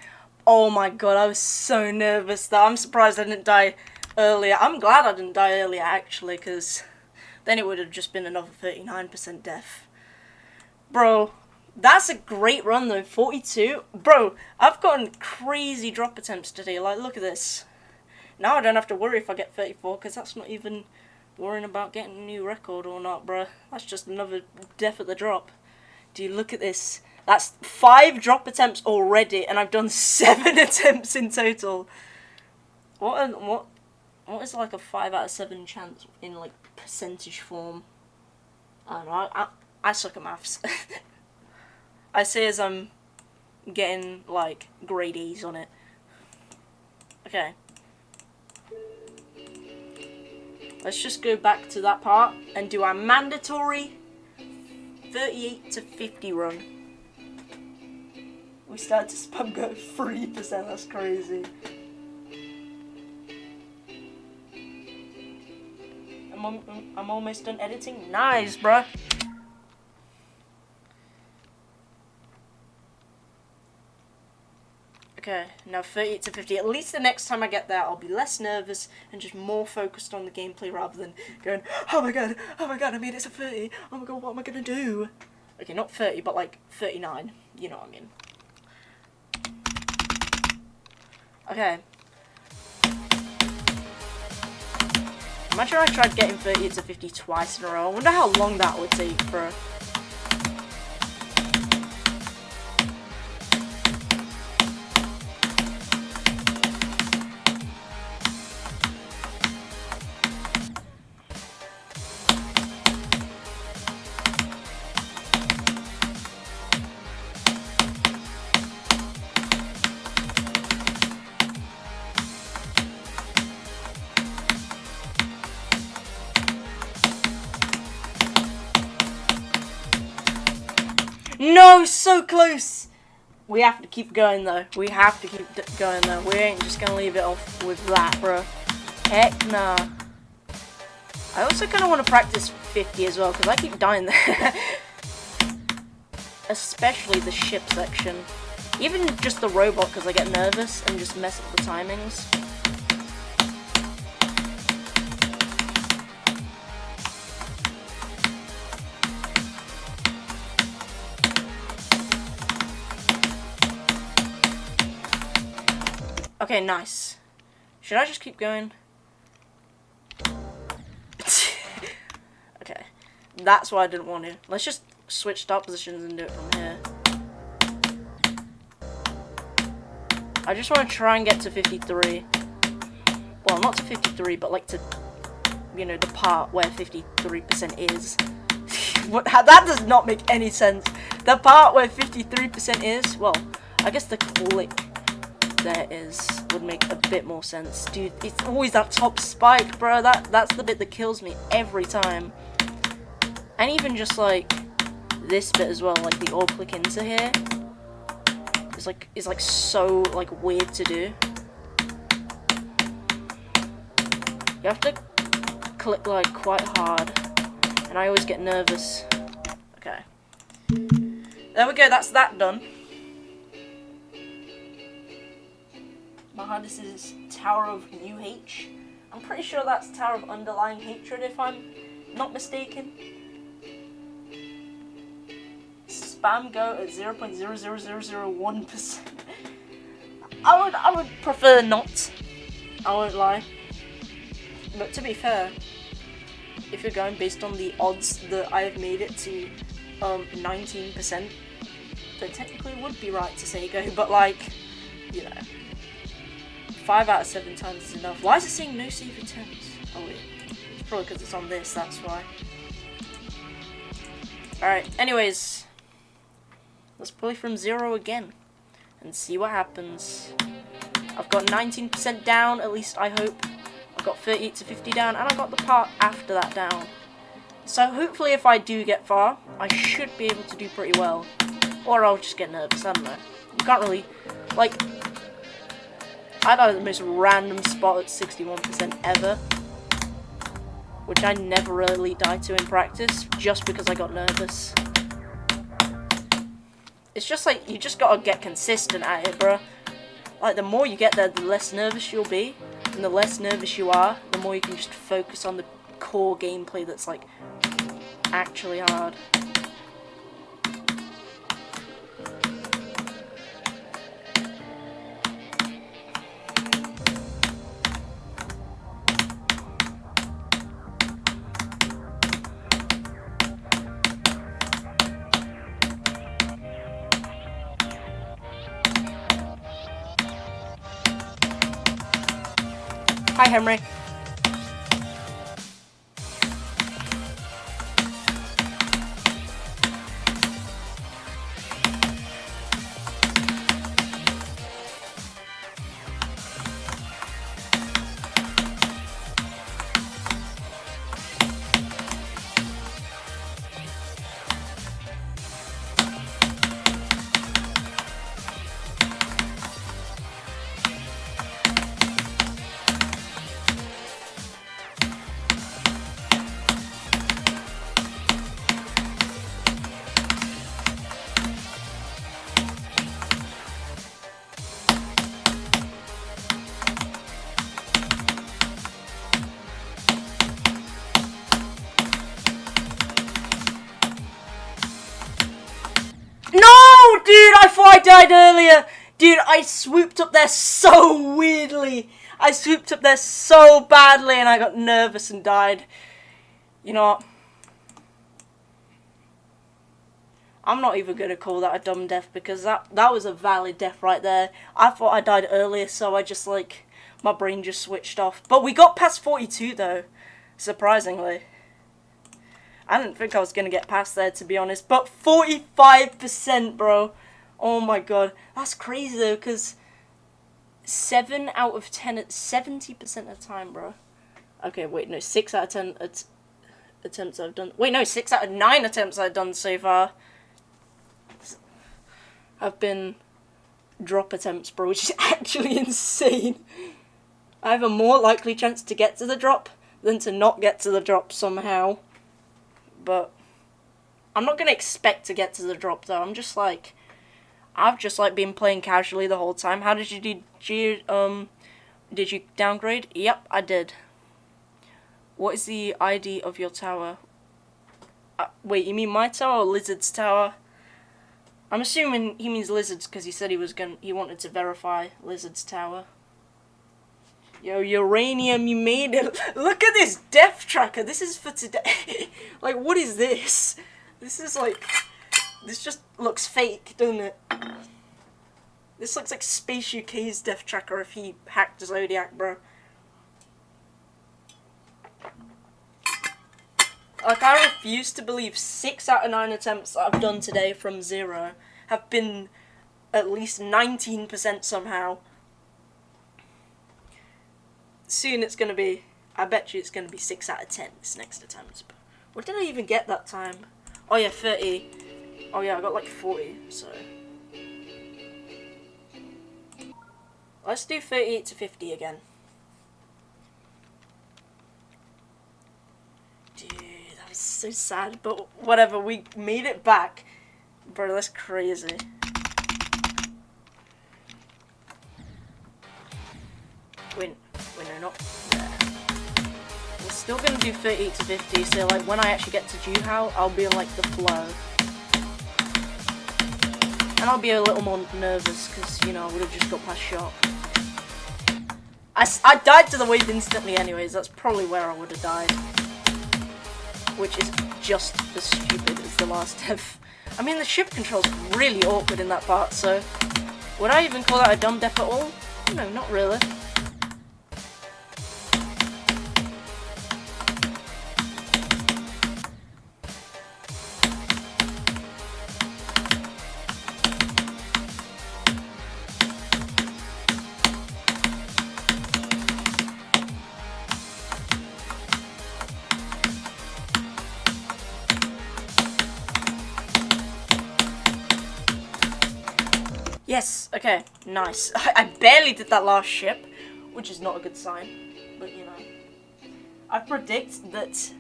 Oh my god, I was so nervous though. I'm surprised I didn't die earlier. I'm glad I didn't die earlier actually, because then it would have just been another 39% death. Bro, that's a great run though, 42. Bro, I've gotten crazy drop attempts today. Like, look at this. Now I don't have to worry if I get 34, because that's not even worrying about getting a new record or not, bro. That's just another death at the drop. Dude, look at this. That's 5 drop attempts already, and I've done 7 attempts in total. What is like a 5 out of 7 chance in like percentage form? I don't know. I suck at maths. I say as I'm getting like grade A's on it. Okay. Let's just go back to that part and do our mandatory 38 to 50 run. We started to spam go 3%, that's crazy. I'm almost done editing. Nice, bruh. Okay, now 38 to 50. At least the next time I get there, I'll be less nervous and just more focused on the gameplay rather than going, oh my god, I made it to 30. Oh my god, what am I gonna do? Okay, not 30, but like 39. You know what I mean. Okay. Imagine I tried getting 38 to 50 twice in a row. I wonder how long that would take for... No, so close! We have to keep going though. We have to keep going though. We ain't just gonna leave it off with that, bro. Heck nah. I also kind of want to practice 50 as well, because I keep dying there. Especially the ship section. Even just the robot, because I get nervous and just mess up the timings. Okay, nice. Should I just keep going? Okay. That's why I didn't want to. Let's just switch start positions and do it from here. I just want to try and get to 53. Well, not to 53, but like to, you know, the part where 53% is. That does not make any sense. The part where 53% is, well, I guess the click there would make a bit more sense. Dude, it's always that top spike, bro. That's the bit that kills me every time. And even just like this bit as well, like the all click into here is like so like weird to do. You have to click like quite hard, and I always get nervous. Okay, there we go. That's that done. My hardest is Tower of UH. I'm pretty sure that's Tower of Underlying Hatred, if I'm not mistaken. Spam go at 0.00001%. I would prefer not. I won't lie. But to be fair, if you're going based on the odds that I have made it to 19%, then technically it would be right to say go, but like, you know, 5 out of 7 times is enough. Why is it saying no save attempts? Oh wait, it's probably because it's on this, that's why. Alright, anyways, let's play from 0 again and see what happens. I've got 19% down, at least I hope. I've got 38 to 50 down, and I got the part after that down. So hopefully if I do get far, I should be able to do pretty well. Or I'll just get nervous, I don't know. You can't really, like, I died at the most random spot at 61% ever, which I never really died to in practice, just because I got nervous. It's just like, you just gotta get consistent at it, bro. Like, the more you get there, the less nervous you'll be. And the less nervous you are, the more you can just focus on the core gameplay that's, like, actually hard. Hi, Henry. No, dude, I thought I died earlier. Dude, I swooped up there so weirdly. I swooped up there so badly and I got nervous and died. You know what? I'm not even going to call that a dumb death because that was a valid death right there. I thought I died earlier, so I just, like, my brain just switched off. But we got past 42, though, surprisingly. I didn't think I was going to get past there, to be honest. But 45%, bro. Oh, my God. That's crazy, though, because 7 out of 10, 70% of the time, bro. Okay, wait, no, 6 out of 10 attempts I've done. Wait, no, 6 out of 9 attempts I've done so far have been drop attempts, bro, which is actually insane. I have a more likely chance to get to the drop than to not get to the drop somehow. But I'm not going to expect to get to the drop, though. I'm just like, I've just like been playing casually the whole time. How did you do? Did you downgrade? Yep, I did. What is the ID of your tower? Wait, you mean my tower or Lizard's tower? I'm assuming he means Lizard's because he said he wanted to verify Lizard's tower. Yo, Uranium, you made it. Look at this death tracker. This is for today. Like, what is this? This is like, this just looks fake, doesn't it? This looks like Space UK's death tracker if he hacked Zodiac, bro. Like, I refuse to believe 6 out of 9 attempts that I've done today from 0 have been at least 19% somehow. Soon it's gonna be, I bet you it's gonna be 6 out of 10 this next attempt. But what did I even get that time? Oh yeah, 30. Oh yeah, I got like 40, so. Let's do 38 to 50 again. Dude, that was so sad, but whatever, we made it back. Bro, that's crazy. Wait, no, not there. We're still gonna do 38 to 50, so like when I actually get to Juhao, I'll be in like the flow. And I'll be a little more nervous, because, you know, I would have just got past shot. I died to the wave instantly anyways, that's probably where I would have died. Which is just as stupid as the last death. I mean, the ship control's really awkward in that part, so would I even call that a dumb death at all? No, not really. Yes, okay, nice. I barely did that last ship, which is not a good sign, but you know. I predict that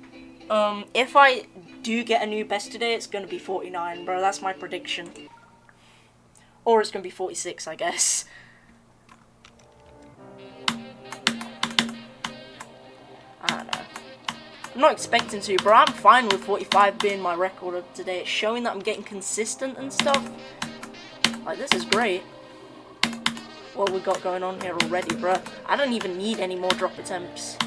if I do get a new best today, it's gonna be 49, bro. That's my prediction. Or it's gonna be 46, I guess. I don't know. I'm not expecting to, bro. I'm fine with 45 being my record of today. It's showing that I'm getting consistent and stuff. Like, this is great. What we got going on here already, bro. I don't even need any more drop attempts.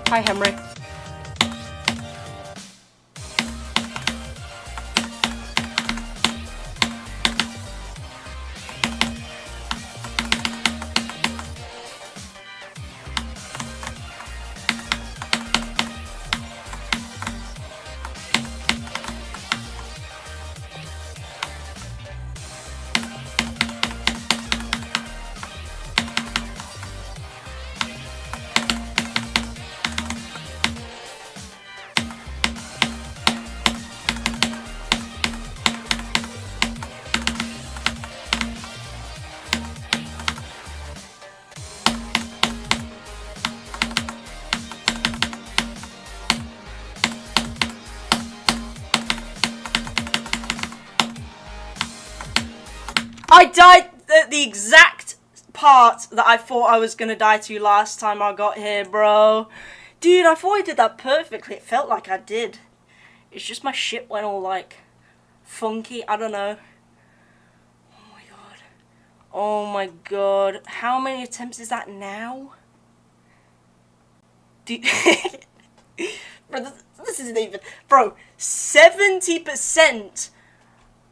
Hi, Henry. I died at the exact part that I thought I was gonna die to last time I got here, bro. Dude, I thought I did that perfectly. It felt like I did. It's just my shit went all, like, funky. I don't know. Oh my god. Oh my god. How many attempts is that now? Dude. Bro, this isn't even... Bro, 70%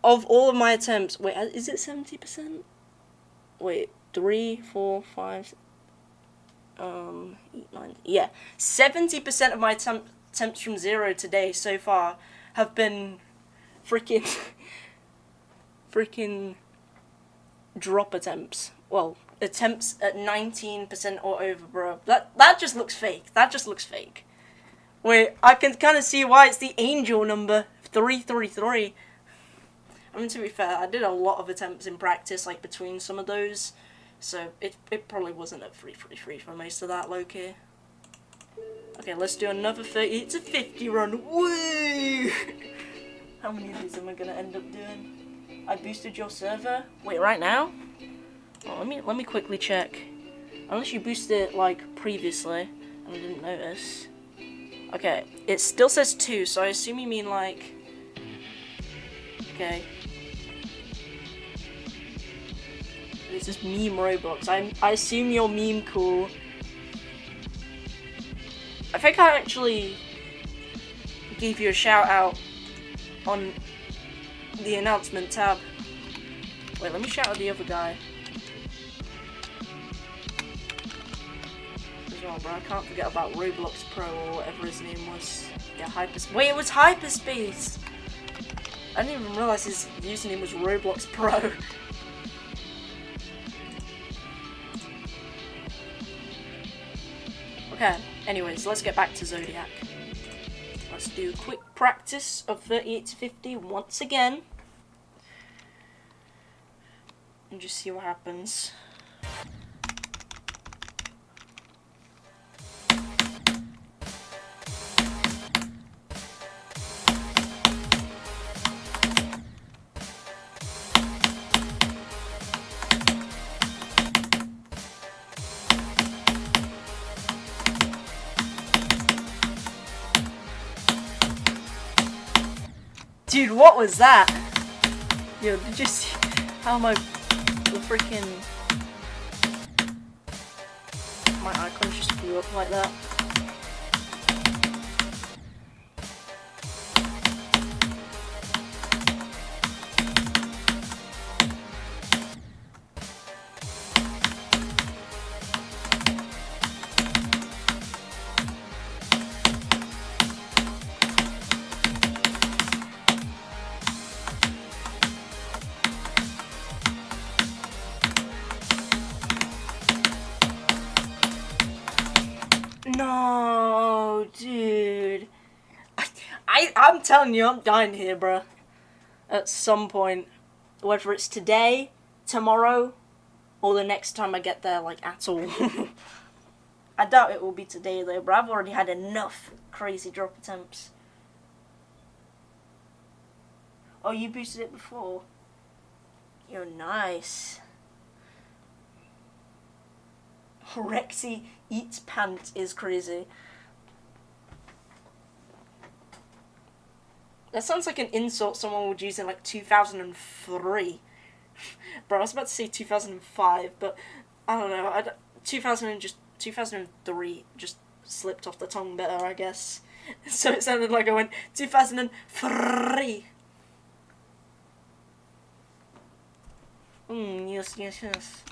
of all of my attempts... Wait, is it 70%? Wait, 3, 4, 5... 8, 9... Yeah. 70% of my attempts from 0 today so far have been freaking... freaking drop attempts. Well, attempts at 19% or over, bro. That just looks fake. That just looks fake. Wait, I can kind of see why it's the angel number, 333. I mean, to be fair, I did a lot of attempts in practice, like, between some of those, so it probably wasn't at 333 for most of that, low-key. Okay, let's do another 30 to 50 run. Woo! How many of these am I gonna end up doing? I boosted your server? Wait, right now? Oh, let me quickly check. Unless you boosted it, like, previously, and I didn't notice. Okay, it still says 2, so I assume you mean, like... Okay. It's just meme Roblox. I assume you're meme cool. I think I actually gave you a shout out on the announcement tab. Wait, let me shout out the other guy. As well, bro. I can't forget about Roblox Pro or whatever his name was. Yeah, Hyperspace. Wait, it was Hyperspace! I didn't even realize his username was Roblox Pro. Okay, anyways, let's get back to Zodiac. Let's do a quick practice of 38 to 50 once again. And just see what happens. Dude, what was that? Yo, did you see how the freaking... my icon just flew up like that? No, dude. I'm telling you, I'm dying here, bro. at some point, whether it's today, tomorrow, or the next time I get there, like, at all. I doubt it will be today though, but I've already had enough crazy drop attempts. Oh, you boosted it before? You're nice. Rexy eats pant is crazy. That sounds like an insult someone would use in like 2003. Bro, I was about to say 2005, but I don't know. 2003 just slipped off the tongue better, I guess. So it sounded like I went 2003. Yes, yes, yes.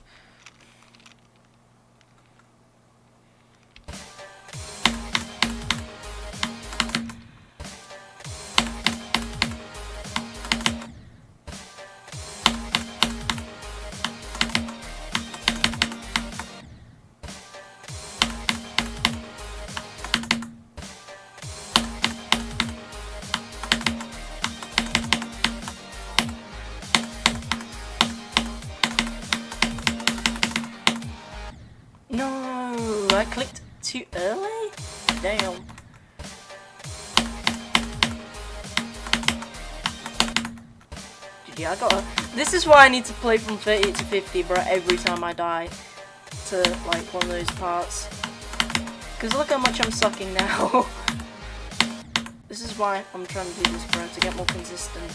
No, I clicked too early? Damn. GG, I gotta... This is why I need to play from 30 to 50, bro, every time I die to, like, one of those parts. Because look how much I'm sucking now. This is why I'm trying to do this, bro, to get more consistent.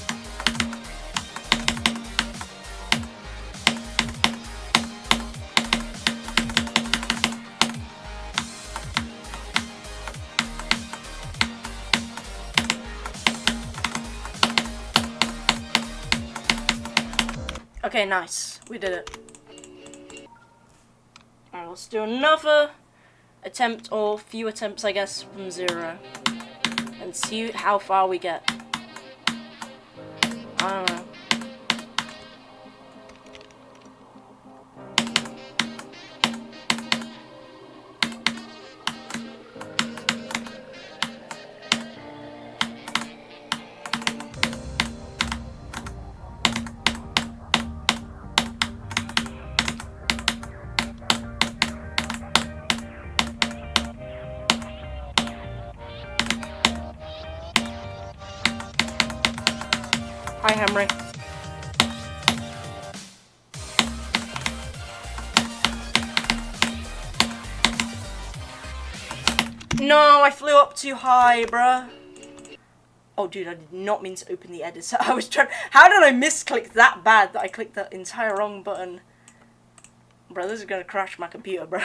Okay, nice. We did it. Alright, let's do another attempt, or few attempts, I guess, from 0. And see how far we get. I don't know. Hi, Henry. No, I flew up too high, bruh. Oh, dude, I did not mean to open the editor. I was trying... How did I misclick that bad that I clicked the entire wrong button? Bro, this is gonna crash my computer, bro.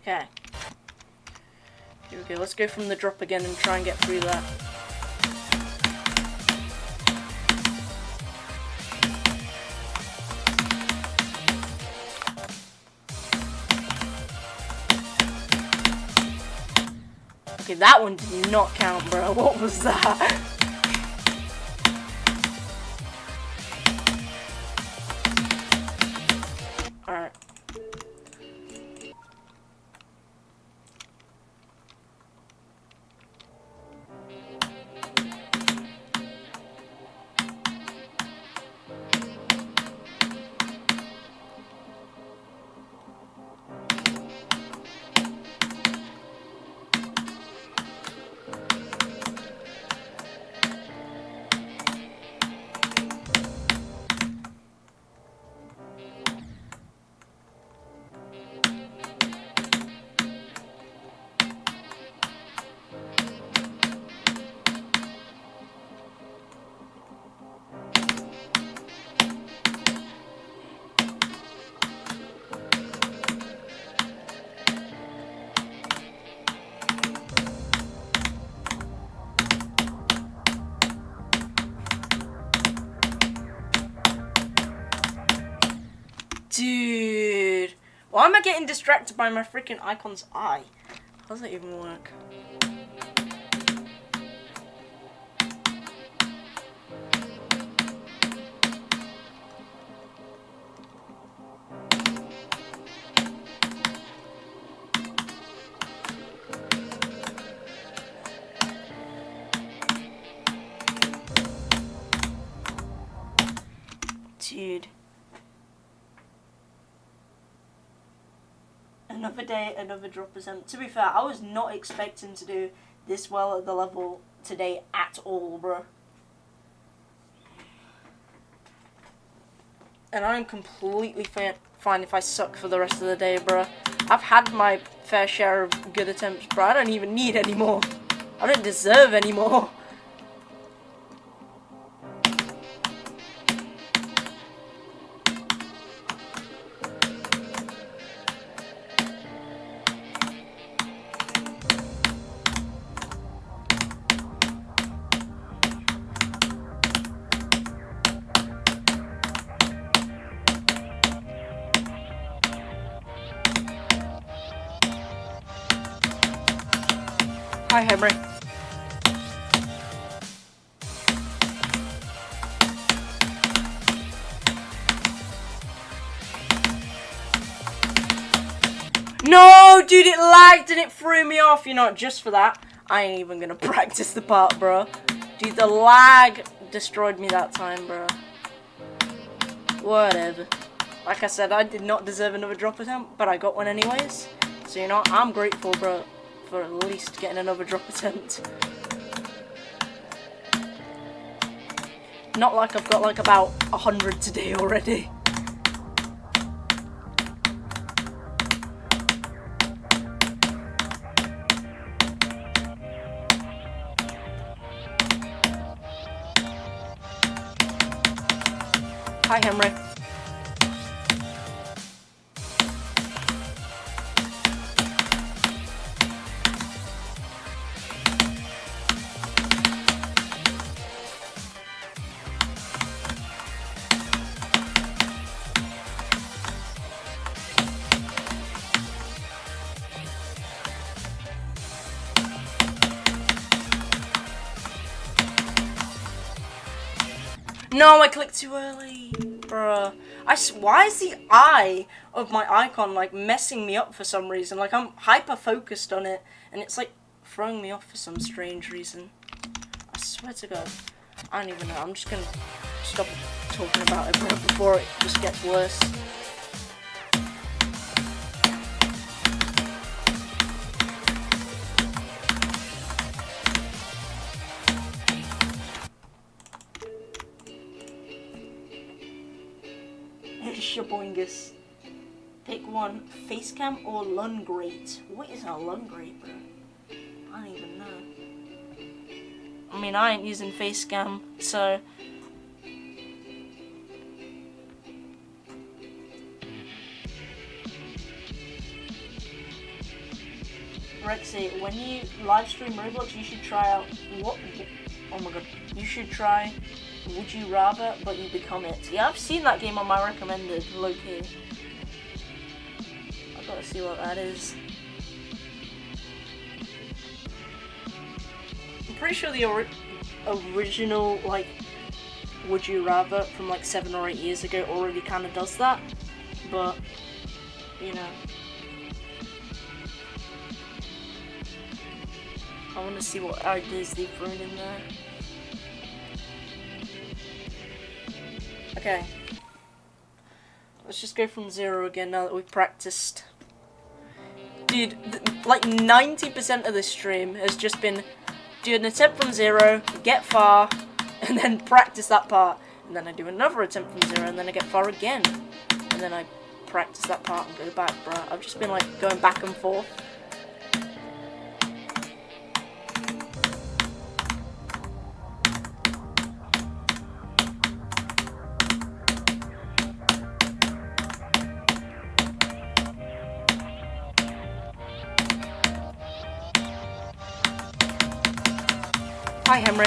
Okay. Here we go. Let's go from the drop again and try and get through that. Okay, that one did not count, bro. What was that? Alright. Dude, why am I getting distracted by my freaking icon's eye? How does that even work? another day, another drop attempt. To be fair, I was not expecting to do this well at the level today at all, bro. And I'm completely fine if I suck for the rest of the day, bro. I've had my fair share of good attempts, bro. I don't even need any more. I don't deserve any more. Hi, Henry. No, dude, it lagged and it threw me off. You know, just for that, I ain't even gonna practice the part, bro. Dude, the lag destroyed me that time, bro. Whatever. Like I said, I did not deserve another drop attempt, but I got one anyways. So, you know, I'm grateful, bro, for at least getting another drop attempt. Not like I've got like about 100 today already. Hi, Henry. No, I clicked too early, bruh. Why is the eye of my icon like messing me up for some reason? Like I'm hyper focused on it, and it's like throwing me off for some strange reason. I swear to God, I don't even know. I'm just gonna stop talking about it, bruh, before it just gets worse. Shaboingus. Pick one, face cam or lung grate. What is a lung grate, bro? I don't even know. I mean, I ain't using face cam, so. Rexy, when you live stream Roblox, you should try out what? Oh my god, you should try Would You Rather, but you become it. Yeah, I've seen that game on my recommended, low-key. I've got to see what that is. I'm pretty sure the original, like, Would You Rather from like 7 or 8 years ago already kind of does that, but, you know. I want to see what ideas they've thrown in there. Okay. Let's just go from 0 again now that we've practiced. Dude, like 90% of this stream has just been do an attempt from 0, get far, and then practice that part. And then I do another attempt from 0, and then I get far again. And then I practice that part and go back, bruh. I've just been like going back and forth. Hi, Henry.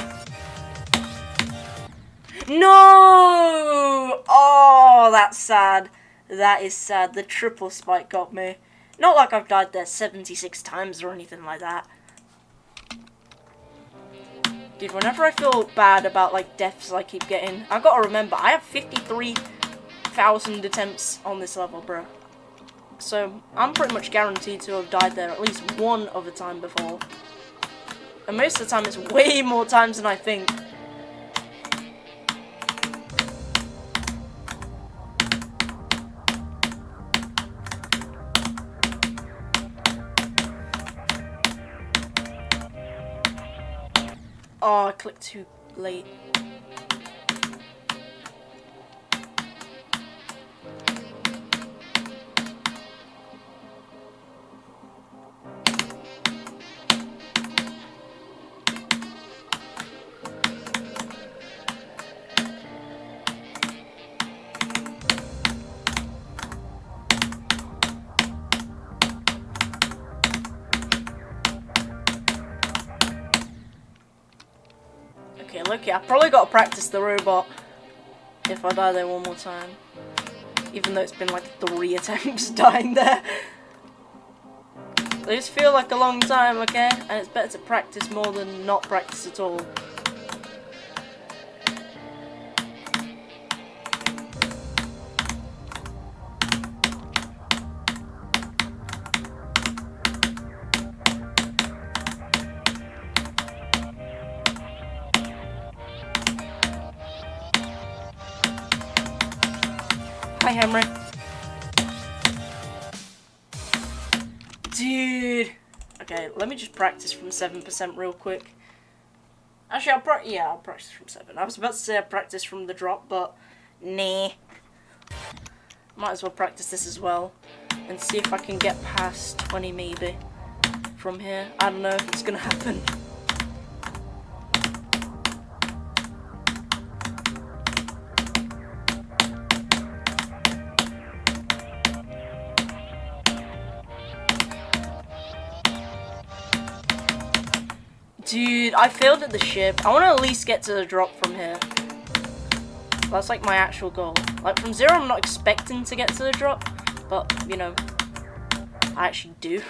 No! Oh, that's sad. That is sad. The triple spike got me. Not like I've died there 76 times or anything like that. Dude, whenever I feel bad about, like, deaths I keep getting, I've got to remember, I have 53,000 attempts on this level, bro. So, I'm pretty much guaranteed to have died there at least one other time before. And most of the time, it's way more times than I think. Oh, I clicked too late. Okay, look, I probably got to practice the robot if I die there one more time. Even though it's been like 3 attempts dying there. They just feel like a long time, okay? And it's better to practice more than not practice at all. Hi, Henry. Dude. Okay, let me just practice from 7% real quick. Actually, I'll practice from 7. I was about to say I practice from the drop, but nah. Might as well practice this as well and see if I can get past 20 maybe from here. I don't know if it's gonna happen. Dude, I failed at the ship. I want to at least get to the drop from here. That's like my actual goal. Like from 0 I'm not expecting to get to the drop, but you know, I actually do.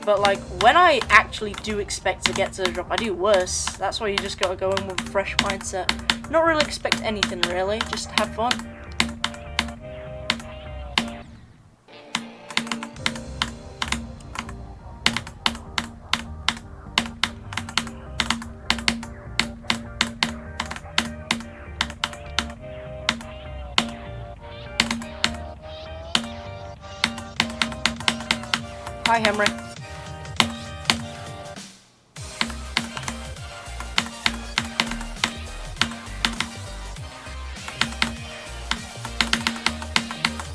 But like when I actually do expect to get to the drop, I do worse. That's why you just gotta go in with a fresh mindset. Not really expect anything really, just have fun. Hi, Henry.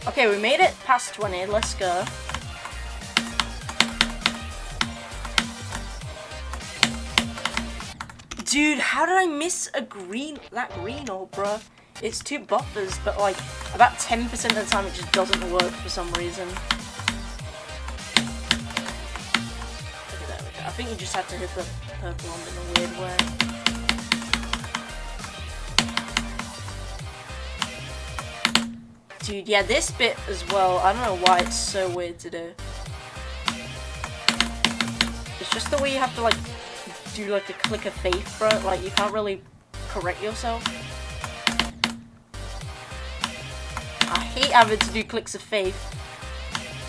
Okay, we made it past 20. Let's go. Dude, how did I miss that green orb, bruh? It's 2 buffers, but like about 10% of the time it just doesn't work for some reason. I think you just have to hit the purple one in a weird way. Dude, yeah, this bit as well, I don't know why it's so weird to do. It's just the way you have to, like, do, like, a click of faith, bro. Like, you can't really correct yourself. I hate having to do clicks of faith,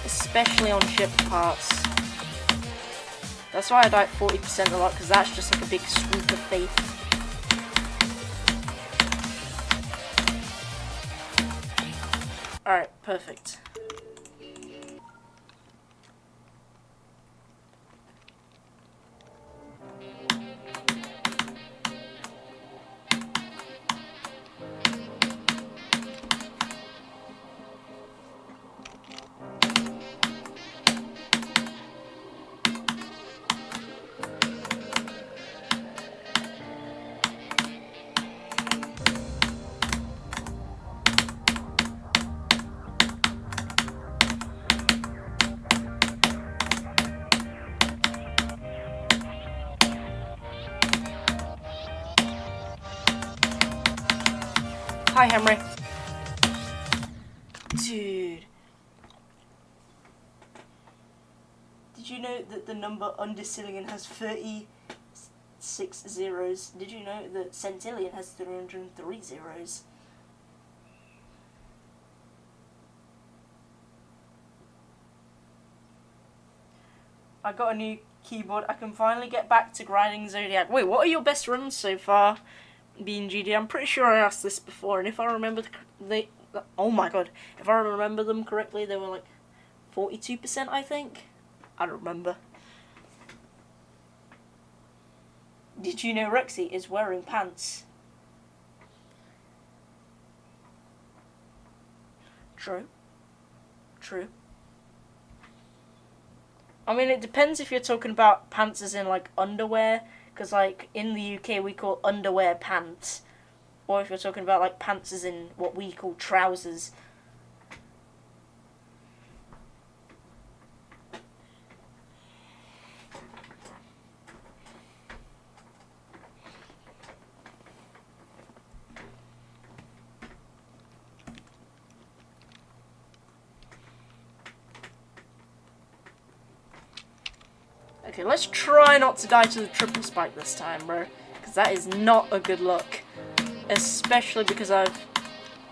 especially on ship parts. That's why I die at 40% a lot, because that's just like a big swoop of faith. Alright, perfect. Hi, Henry. Dude. Did you know that the number undecillion has 36 zeros? Did you know that centillion has 303 zeros? I got a new keyboard. I can finally get back to grinding Zodiac. Wait, what are your best runs so far? Being GD, I'm pretty sure I asked this before, and if I remember oh my god, if I remember them correctly, they were like 42%, I think. I don't remember. Did you know Rexy is wearing pants? True. True. I mean, it depends if you're talking about pants as in, like, underwear, because, like, in the UK we call underwear pants, or if you're talking about, like, pants as in what we call trousers. Okay, let's try not to die to the triple spike this time, bro. Because that is not a good look. Especially because I've,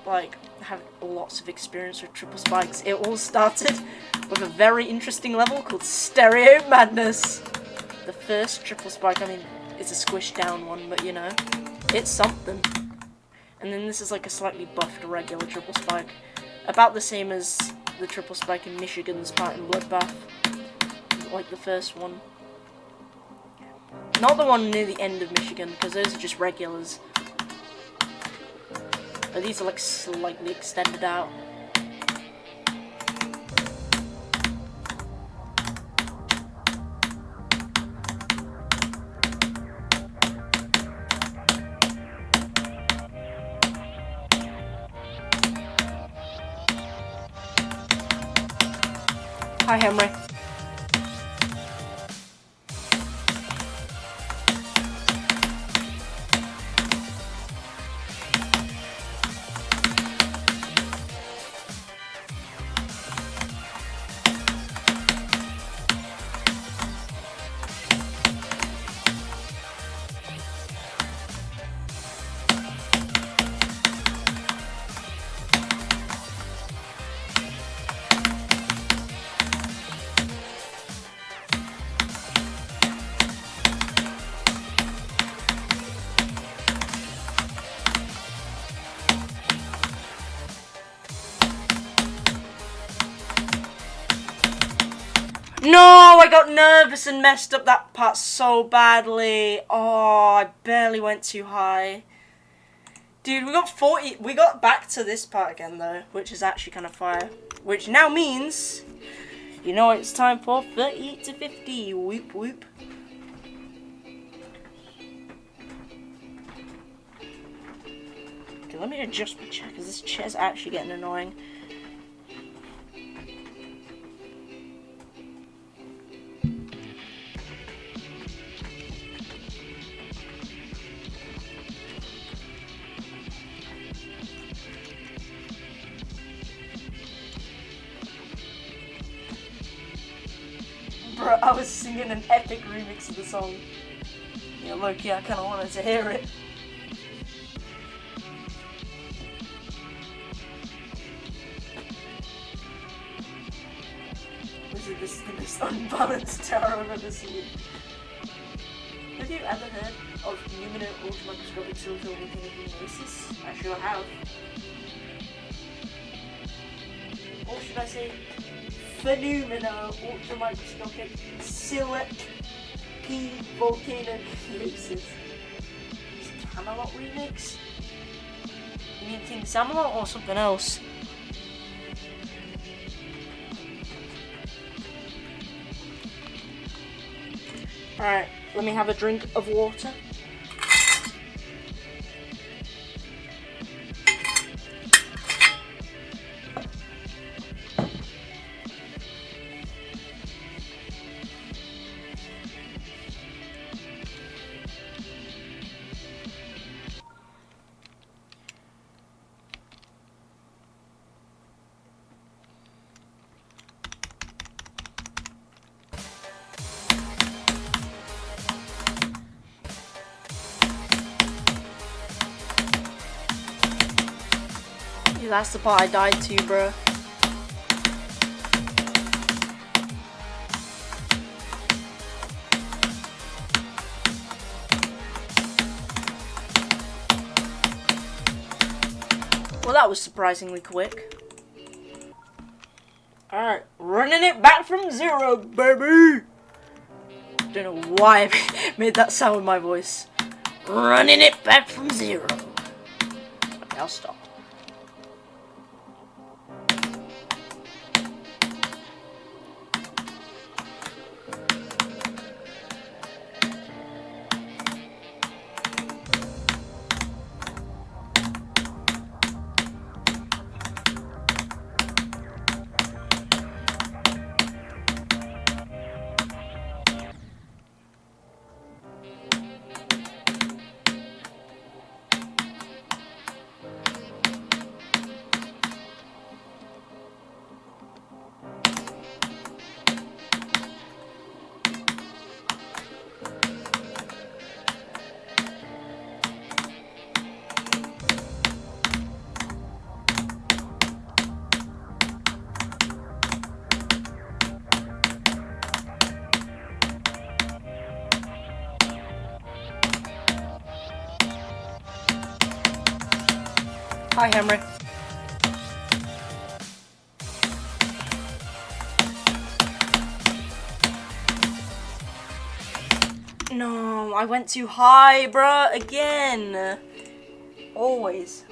like, have lots of experience with triple spikes. It all started with a very interesting level called Stereo Madness. The first triple spike, I mean, it's a squished down one, but you know, it's something. And then this is like a slightly buffed regular triple spike. About the same as the triple spike in Michigan's part in Bloodbath. Like the first one. Not the one near the end of Michigan, because those are just regulars. But these are like slightly extended out. Hi, Henry. No, I got nervous and messed up that part so badly. Oh, I barely went too high. Dude, we got 40. We got back to this part again, though, which is actually kind of fire. Which now means, you know, it's time for 38 to 50. Whoop, whoop. Okay, let me adjust my chair, because this chair's actually getting annoying. Bro, I was singing an epic remix of the song. Yeah, low-key, I kind of wanted to hear it. This is the most unbalanced tower I've ever seen. Have you ever heard of Lumino ultramicroscopic silicon volcanogenesis? I sure have. Or should I say, Phenomeno ultramicroscopic silicon volcanogenesis. Camelot remix? You mean King Camelot or something else? Alright, let me have a drink of water. That's the part I died to, bro. Well, that was surprisingly quick. Alright, running it back from zero, baby! Don't know why I made that sound with my voice. Running it back from 0. Okay, I'll stop. Hi, Henry. No, I went too high, bruh, again. Always.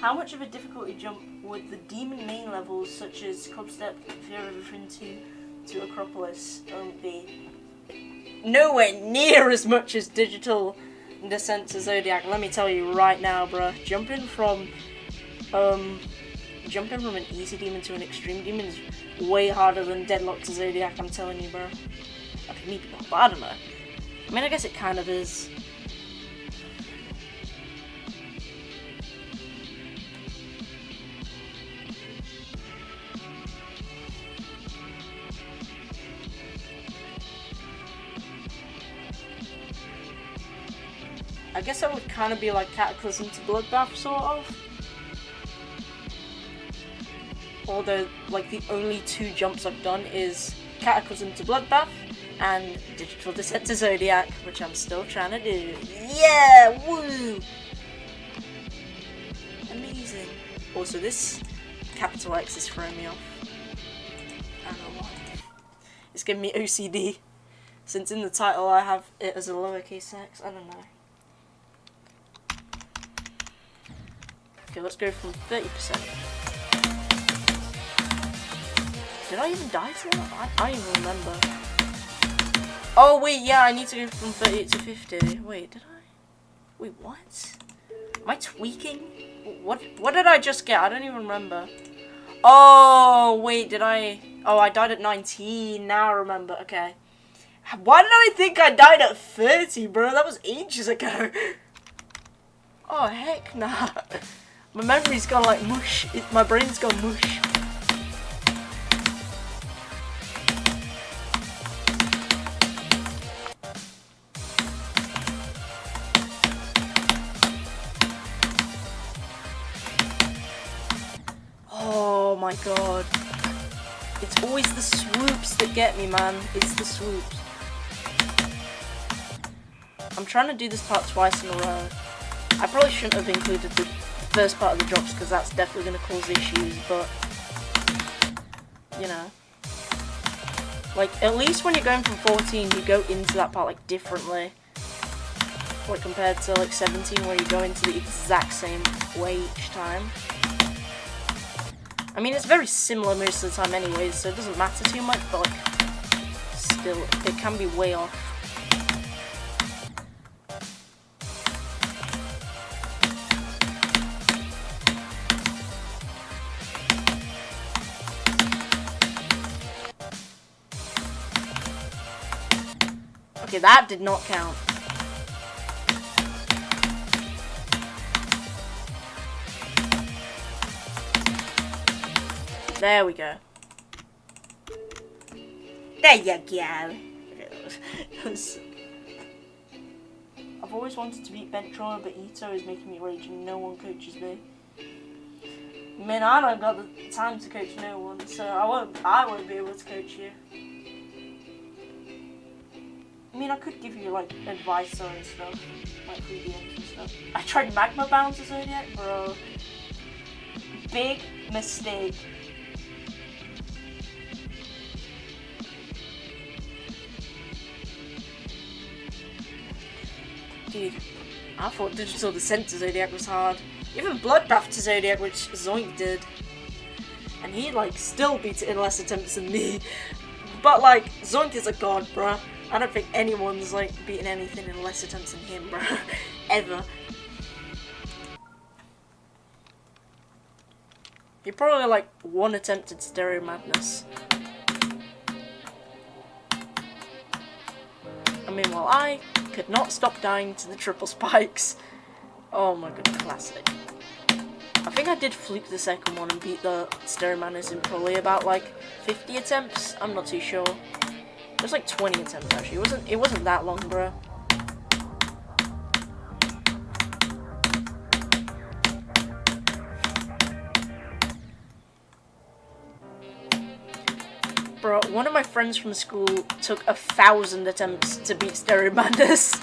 How much of a difficulty jump would the demon main levels, such as Clubstep, Fear of Everything 2 to Acropolis, be? Nowhere near as much as Digital Descent to Zodiac. Let me tell you right now, bruh. Jumping from an easy demon to an extreme demon is way harder than Deadlock to Zodiac. I'm telling you, bro. Okay, maybe not, but I don't know. I mean, I guess it kind of is. I guess that would kind of be like Cataclysm to Bloodbath, sort of. Although, like, the only 2 jumps I've done is Cataclysm to Bloodbath and Digital Descent to Zodiac, which I'm still trying to do. Yeah! Woo! Amazing. Also, this capital X is throwing me off. I don't know why. It's giving me OCD. Since in the title I have it as a lowercase x, I don't know. Okay, let's go from 30%. Did I even die to that? I don't even remember. Oh wait, yeah, I need to go from 38 to 50. Wait, did I? Wait, what? Am I tweaking? What did I just get? I don't even remember. Oh, wait, did I? Oh, I died at 19. Now I remember. Okay. Why did I think I died at 30, bro? That was ages ago. Oh, heck nah. My memory's gone like mush. My brain's gone mush. Oh my god. It's always the swoops that get me, man. It's the swoops. I'm trying to do this part twice in a row. I probably shouldn't have included the first part of the drops because that's definitely going to cause issues, but you know. Like, at least when you're going from 14, you go into that part like differently. Like compared to like 17 where you go into the exact same way each time. I mean, it's very similar most of the time anyways, so it doesn't matter too much, but like, still, it can be way off. Okay, that did not count. There we go. There you go. I've always wanted to beat bench trauma, but Ito is making me rage and no one coaches me. Man, I don't got the time to coach no one, so I won't be able to coach you. I mean, I could give you like advice on stuff, like 3DMs and stuff. I tried magma bound to Zodiac, bro. Big mistake. I thought Digital Descent to Zodiac was hard. Even Bloodbath to Zodiac, which Zoink did. And he, like, still beats it in less attempts than me. But, like, Zoink is a god, bruh. I don't think anyone's, like, beaten anything in less attempts than him, bruh. Ever. He probably, like, one attempt at Stereo Madness. I mean, while I could not stop dying to the triple spikes. Oh my god, classic. I think I did fluke the second one and beat the Stereo Madness in probably about like 50 attempts. I'm not too sure. It was like 20 attempts actually. It wasn't that long, bro. Bro, one of my friends from school took 1,000 attempts to beat Stereo Madness.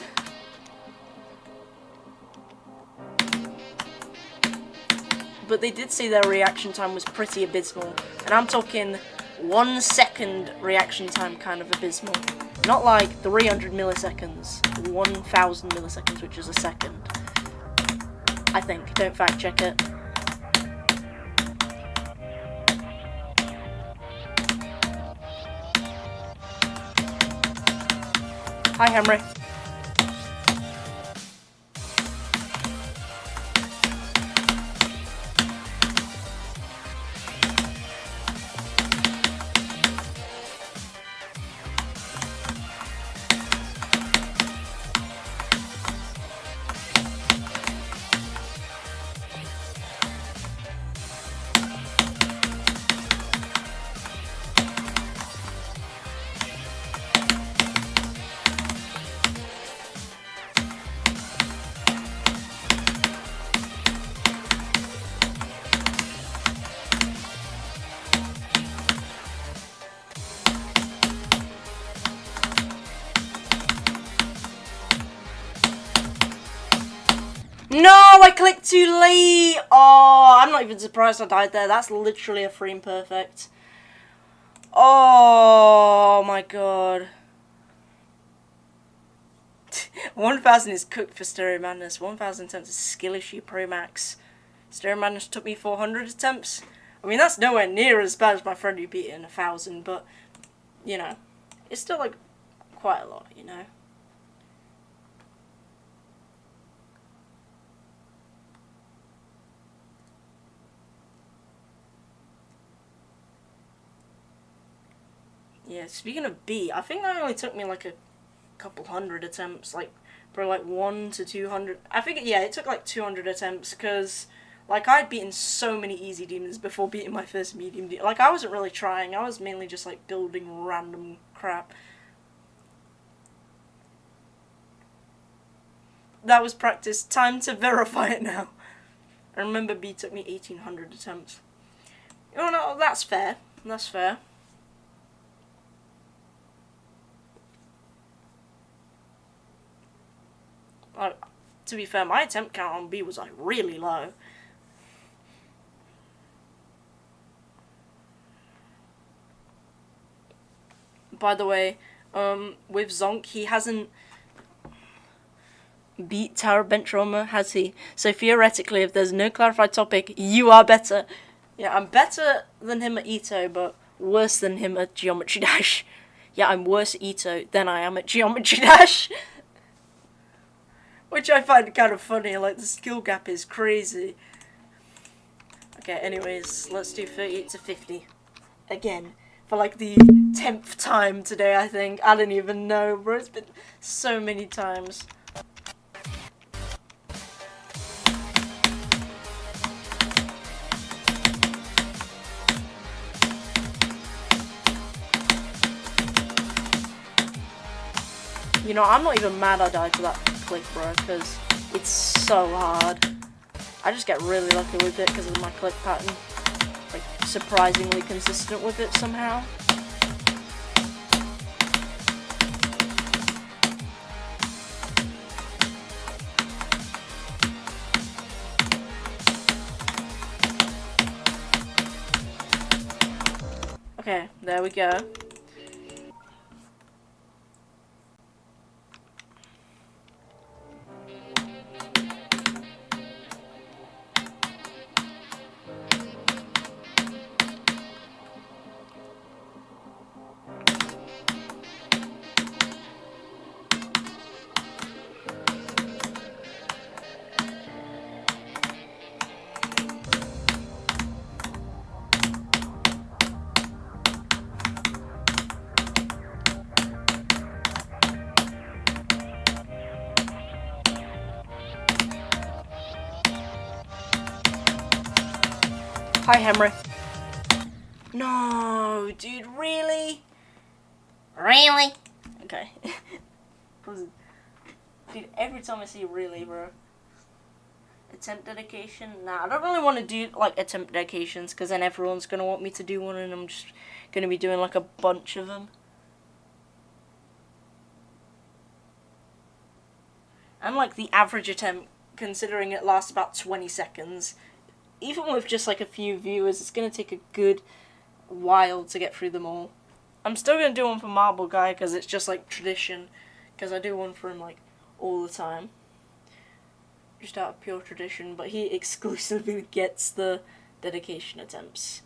But they did say their reaction time was pretty abysmal. And I'm talking 1 second reaction time kind of abysmal. Not like 300 milliseconds. 1,000 milliseconds, which is a second. I think. Don't fact check it. Hi, Henry. No, I clicked too late! Oh, I'm not even surprised I died there. That's literally a frame perfect. Oh my god. 1,000 is cooked for Stereo Madness. 1,000 attempts is skill issue Pro Max. Stereo Madness took me 400 attempts. I mean, that's nowhere near as bad as my friend who beat it in 1,000, but, you know, it's still, like, quite a lot, you know? Yeah, speaking of beat, I think that only took me like a couple hundred attempts, like probably like 1 to 200. I think, yeah, it took like 200 attempts because, like, I'd beaten so many easy demons before beating my first medium demon. Like, I wasn't really trying, I was mainly just like building random crap. That was practice, time to verify it now. I remember B took me 1,800 attempts. Oh no, that's fair, that's fair. To be fair, my attempt count on B was like really low. By the way, with Zonk, he hasn't beat Tower Bench Roma, has he? So theoretically, if there's no clarified topic, you are better. Yeah, I'm better than him at Ito, but worse than him at Geometry Dash. Yeah, I'm worse at Ito than I am at Geometry Dash. Which I find kind of funny, like, the skill gap is crazy. Okay, anyways, let's do 38 to 50. Again, for like the 10th time today, I think. I don't even know, bro, it's been so many times. You know, I'm not even mad I died to that click, bro, because it's so hard. I just get really lucky with it because of my click pattern. Like, surprisingly consistent with it somehow. Okay, there we go. Hi, Henry. No, dude, really? Really? Okay. Dude, every time I see really, bro. Attempt dedication? Nah, I don't really want to do, like, attempt dedications, because then everyone's going to want me to do one, and I'm just going to be doing, like, a bunch of them. And, like, the average attempt, considering it lasts about 20 seconds, even with just, like, a few viewers, it's going to take a good while to get through them all. I'm still going to do one for Marble Guy, because it's just, like, tradition, because I do one for him, like, all the time. Just out of pure tradition, but he exclusively gets the dedication attempts.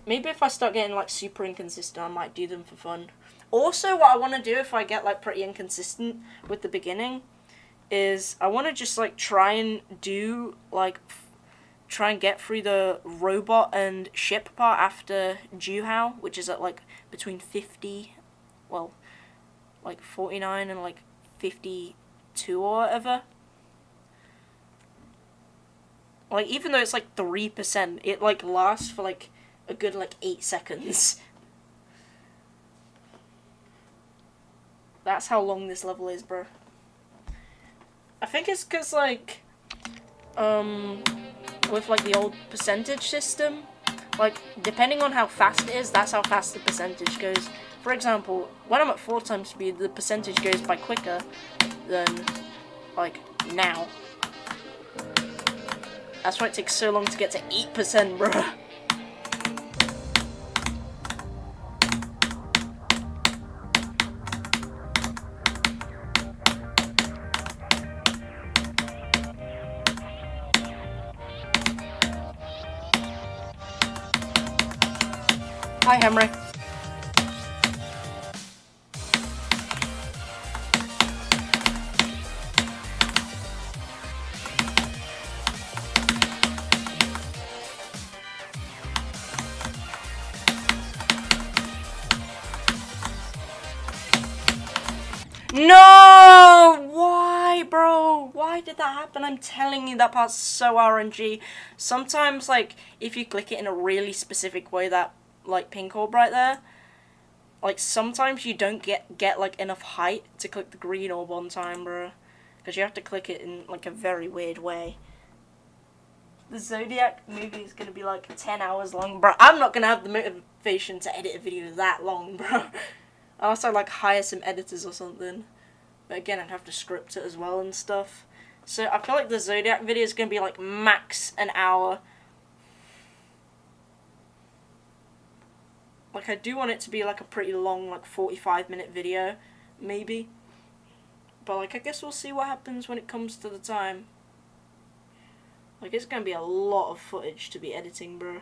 Maybe if I start getting, like, super inconsistent, I might do them for fun. Also, what I want to do if I get, like, pretty inconsistent with the beginning is I want to just, like, try and do, like, try and get through the robot and ship part after Juhao, which is at, like, between 50, well, like, 49 and, like, 52 or whatever. Like, even though it's, like, 3%, it, like, lasts for, like, a good, like, 8 seconds. That's how long this level is, bro. I think it's because, like, with, like, the old percentage system, like, depending on how fast it is, that's how fast the percentage goes. For example, when I'm at 4 times speed, the percentage goes by quicker than, like, now. That's why it takes so long to get to 8%, bruh. Hi, Henry. No! Why, bro? Why did that happen? I'm telling you, that part's so RNG. Sometimes, like, if you click it in a really specific way, that, like, pink orb right there, like, sometimes you don't get like, enough height to click the green orb on time, bro. Because you have to click it in, like, a very weird way. The Zodiac movie is going to be, like, 10 hours long, bro. I'm not going to have the motivation to edit a video that long, bro. Unless I, like, hire some editors or something. But again, I'd have to script it as well and stuff. So I feel like the Zodiac video is going to be, like, max an hour. Like, I do want it to be, like, a pretty long, like, 45-minute video, maybe. But, like, I guess we'll see what happens when it comes to the time. Like, it's going to be a lot of footage to be editing, bro.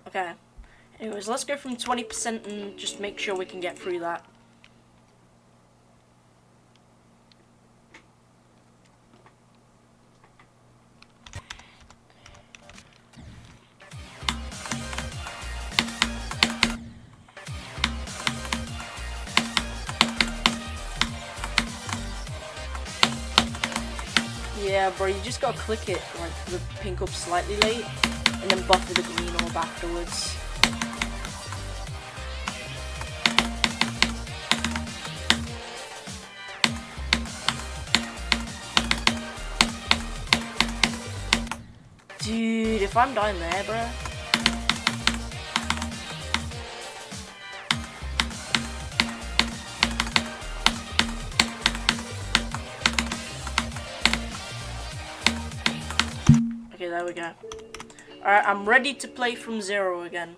Okay. Anyways, let's go from 20% and just make sure we can get through that. Yeah, bro, you just gotta click it, like, the pink up slightly late, and then buffer the green orb afterwards. Dude, if I'm dying there, bro. Okay, there we go. Alright, I'm ready to play from 0 again.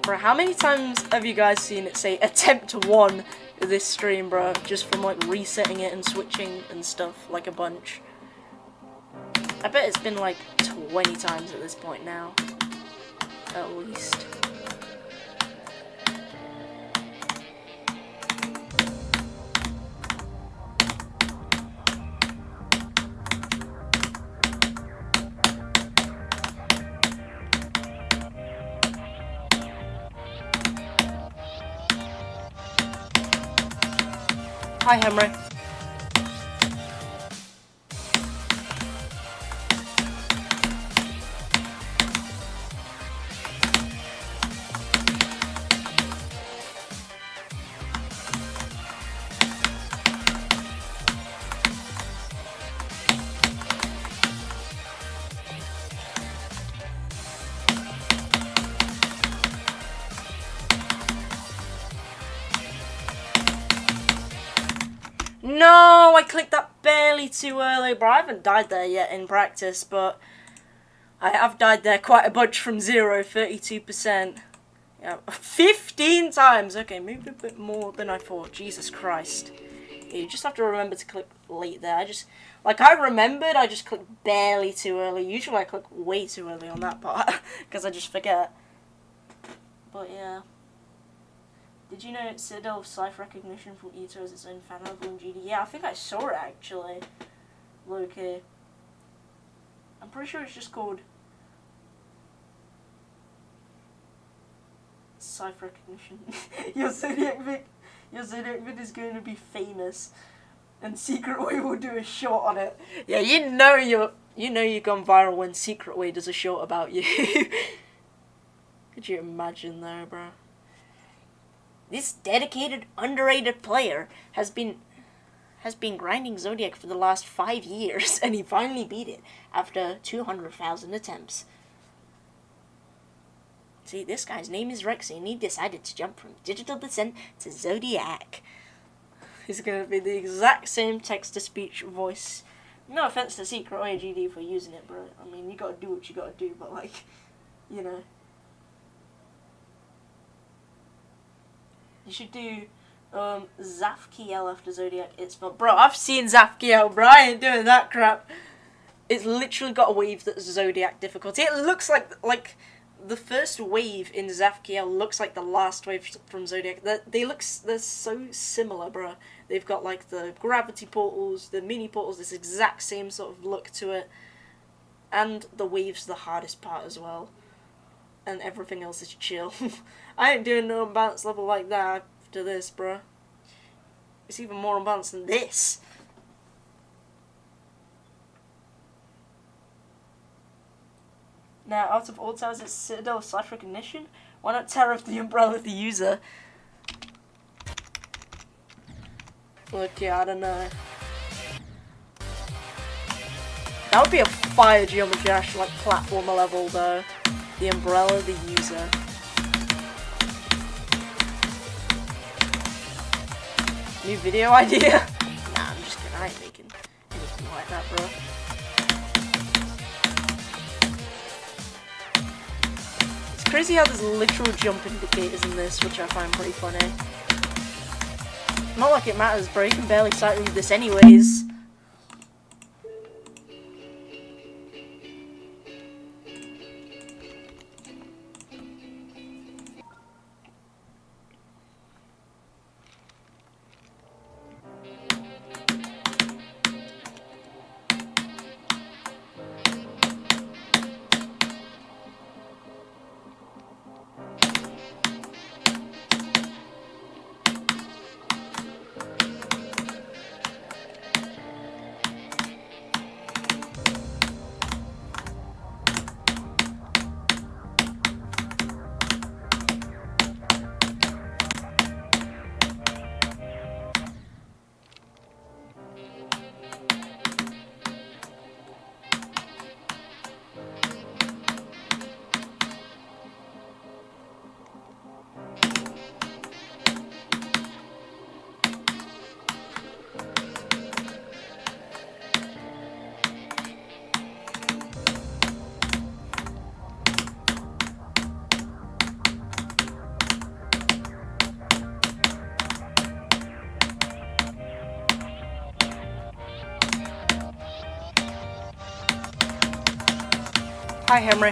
Bro, how many times have you guys seen it say attempt 1 this stream, bro? Just from, like, resetting it and switching and stuff, like, a bunch. I bet it's been, like, 20 times at this point now. At least. Hi, Henry. No, I clicked that barely too early, bro. I haven't died there yet in practice, but I have died there quite a bunch from 0, 32%. Yeah, 15 times. Okay, moved a bit more than I thought. Jesus Christ. Yeah, you just have to remember to click late there. I remembered, I just clicked barely too early. Usually I click way too early on that part, because I just forget. But yeah. Did you know Citadel of Cipher Recognition from Ito has its own fan level in GD? Yeah, I think I saw it actually. Loki. I'm pretty sure it's just called Cipher Recognition. Your Zodiac vid is going to be famous, and Secret Way will do a short on it. Yeah, you know you've gone viral when Secret Way does a short about you. Could you imagine though, bro? This dedicated, underrated player has been grinding Zodiac for the last 5 years, and he finally beat it after 200,000 attempts. See, this guy's name is Rexy, and he decided to jump from Digital Descent to Zodiac. He's gonna be the exact same text-to-speech voice. No offense to Secret Way GD for using it, bro. I mean, you gotta do what you gotta do, but like, you know. You should do Zafkiel after Zodiac. It's fun. Bro, I've seen Zafkiel, bro. I ain't doing that crap. It's literally got a wave that's Zodiac difficulty. It looks like the first wave in Zafkiel looks like the last wave from Zodiac. They're so similar, bro. They've got like the gravity portals, the mini portals, this exact same sort of look to it. And the wave's the hardest part as well. And everything else is chill. I ain't doing no unbalanced level like that after this, bruh. It's even more unbalanced than this. Now, out of all towers, it's Citadel of Cipher Recognition. Why not tear off the umbrella of the user? Look, yeah, I don't know. That would be a fire geometry dash, like platformer level, though. The umbrella of the user. New video idea? Nah, I'm just kidding. I ain't making anything like that, bro. It's crazy how there's literal jump indicators in this, which I find pretty funny. Not like it matters, bro. You can barely sight read this anyways. Hi, Henry.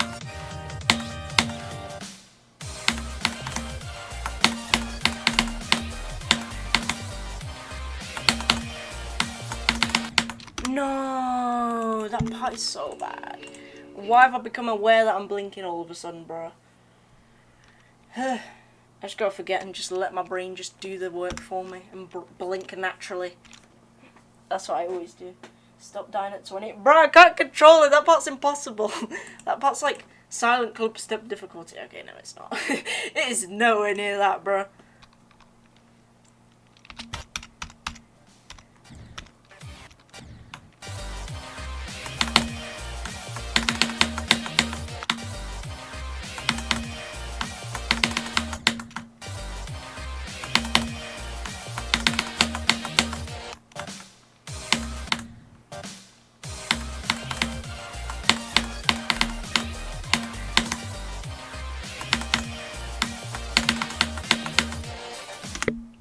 No, that part is so bad. Why have I become aware that I'm blinking all of a sudden, bro? I just gotta forget and just let my brain just do the work for me and blink naturally. That's what I always do. Stop dying at 20. Bro, I can't control it. That part's impossible. That part's like silent club step difficulty. Okay, no, it's not. It is nowhere near that, bro.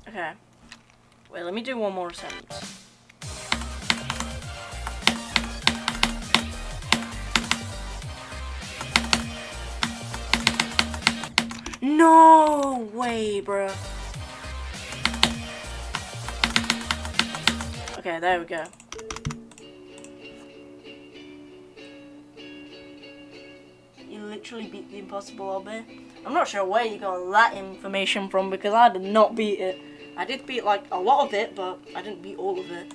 Okay. Wait, let me do one more attempt. No way, bro. Okay, there we go. You literally beat the impossible obby. I'm not sure where you got that information from because I did not beat it. I did beat like a lot of it, but I didn't beat all of it.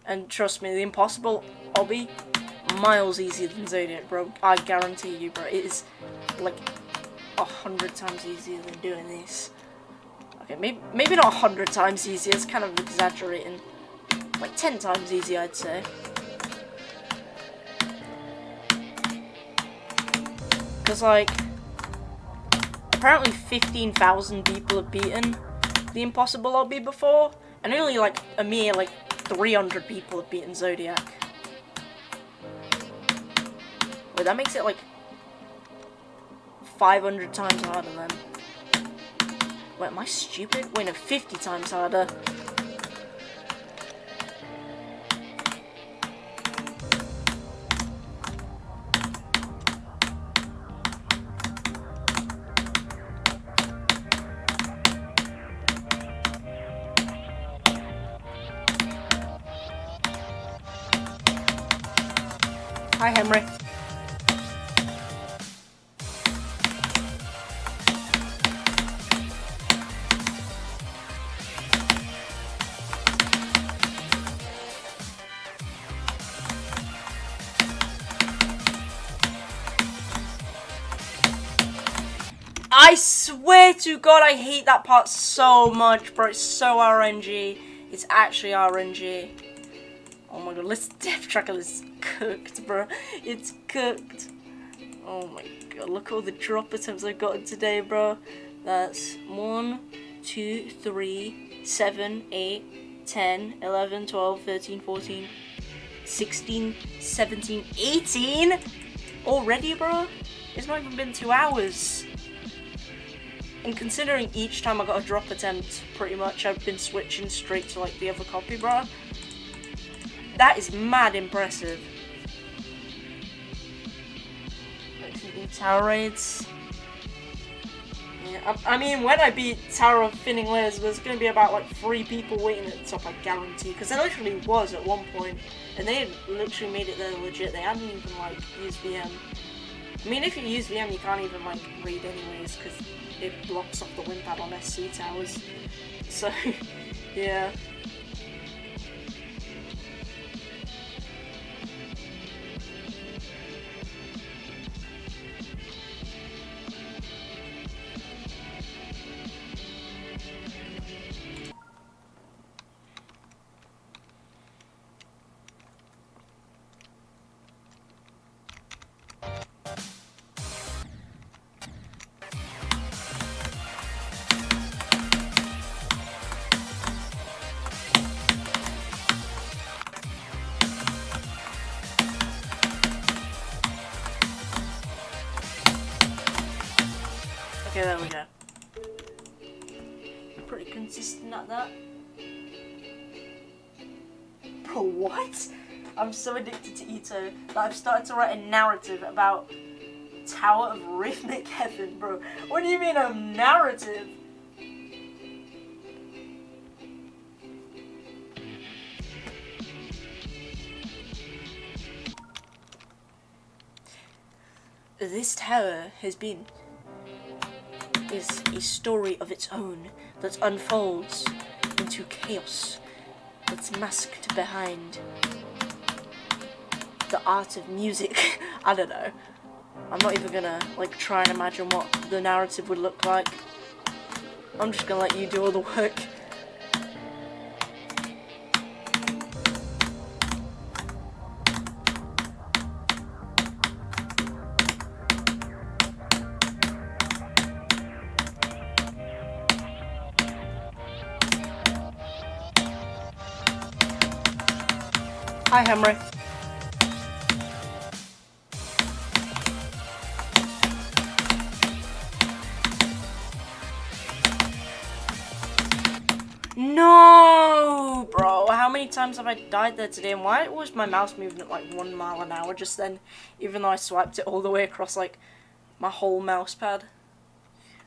And trust me, the impossible obby, miles easier than Zodiac, bro. I guarantee you, bro. It is like 100 times easier than doing this. Okay, maybe not 100 times easier. It's kind of exaggerating. Like 10 times easier, I'd say. Because like, apparently 15,000 people have beaten the impossible obby before, and only like a mere like 300 people have beaten Zodiac. Wait, that makes it like 500 times harder then. Wait, am I stupid? Wait, no, 50 times harder. Hi, Henry. I swear to God, I hate that part so much, bro. It's so RNG. It's actually RNG. Oh my God, this death tracker is cooked, bro. It's cooked. Oh my God, look at all the drop attempts I've gotten today, bro. That's 1, 2, 3, 7, 8, 10, 11, 12, 13, 14, 16, 17, 18? Already, bro? It's not even been 2 hours. And considering each time I got a drop attempt, pretty much I've been switching straight to like the other copy, bro. That is mad impressive. Like some new tower raids. Yeah, I mean, when I beat Tower of Thinning Layers, there's going to be about like 3 people waiting at the top, I guarantee. Because there literally was at one point, and they had literally made it there legit. They hadn't even like used VM. I mean, if you use VM, you can't even like raid anyways, because it blocks off the wind pad on SC towers. So, yeah. Okay, there we go. Pretty consistent at that. Bro, what? I'm so addicted to Ito that I've started to write a narrative about Tower of Rhythmic Heaven, bro. What do you mean a narrative? this tower is a story of its own that unfolds into chaos that's masked behind the art of music. I don't know. I'm not even gonna like try and imagine what the narrative would look like. I'm just gonna let you do all the work. Hi, Henry. No, bro. How many times have I died there today? And why was my mouse moving at like 1 mile an hour just then? Even though I swiped it all the way across like my whole mouse pad.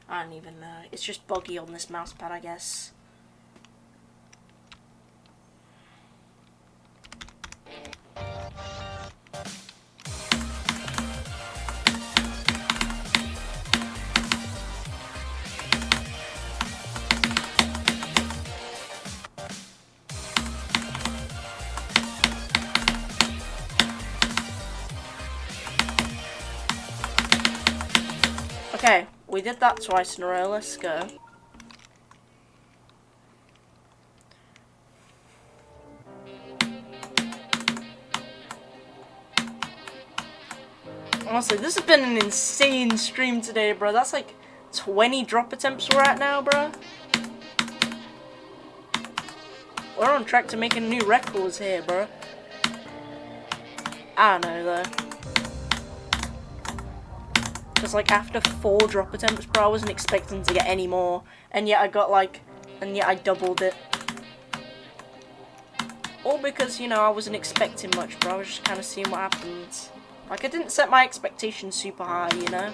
I don't even know. It's just buggy on this mouse pad, I guess. Okay, we did that twice in a row, let's go. Honestly, this has been an insane stream today, bro. That's like 20 drop attempts we're at now, bro. We're on track to making new records here, bro. I don't know, though. Because, like, after 4 drop attempts, bro, I wasn't expecting to get any more. And yet I got, like, and yet I doubled it. All because, you know, I wasn't expecting much, bro. I was just kind of seeing what happens. Like, I didn't set my expectations super high, you know?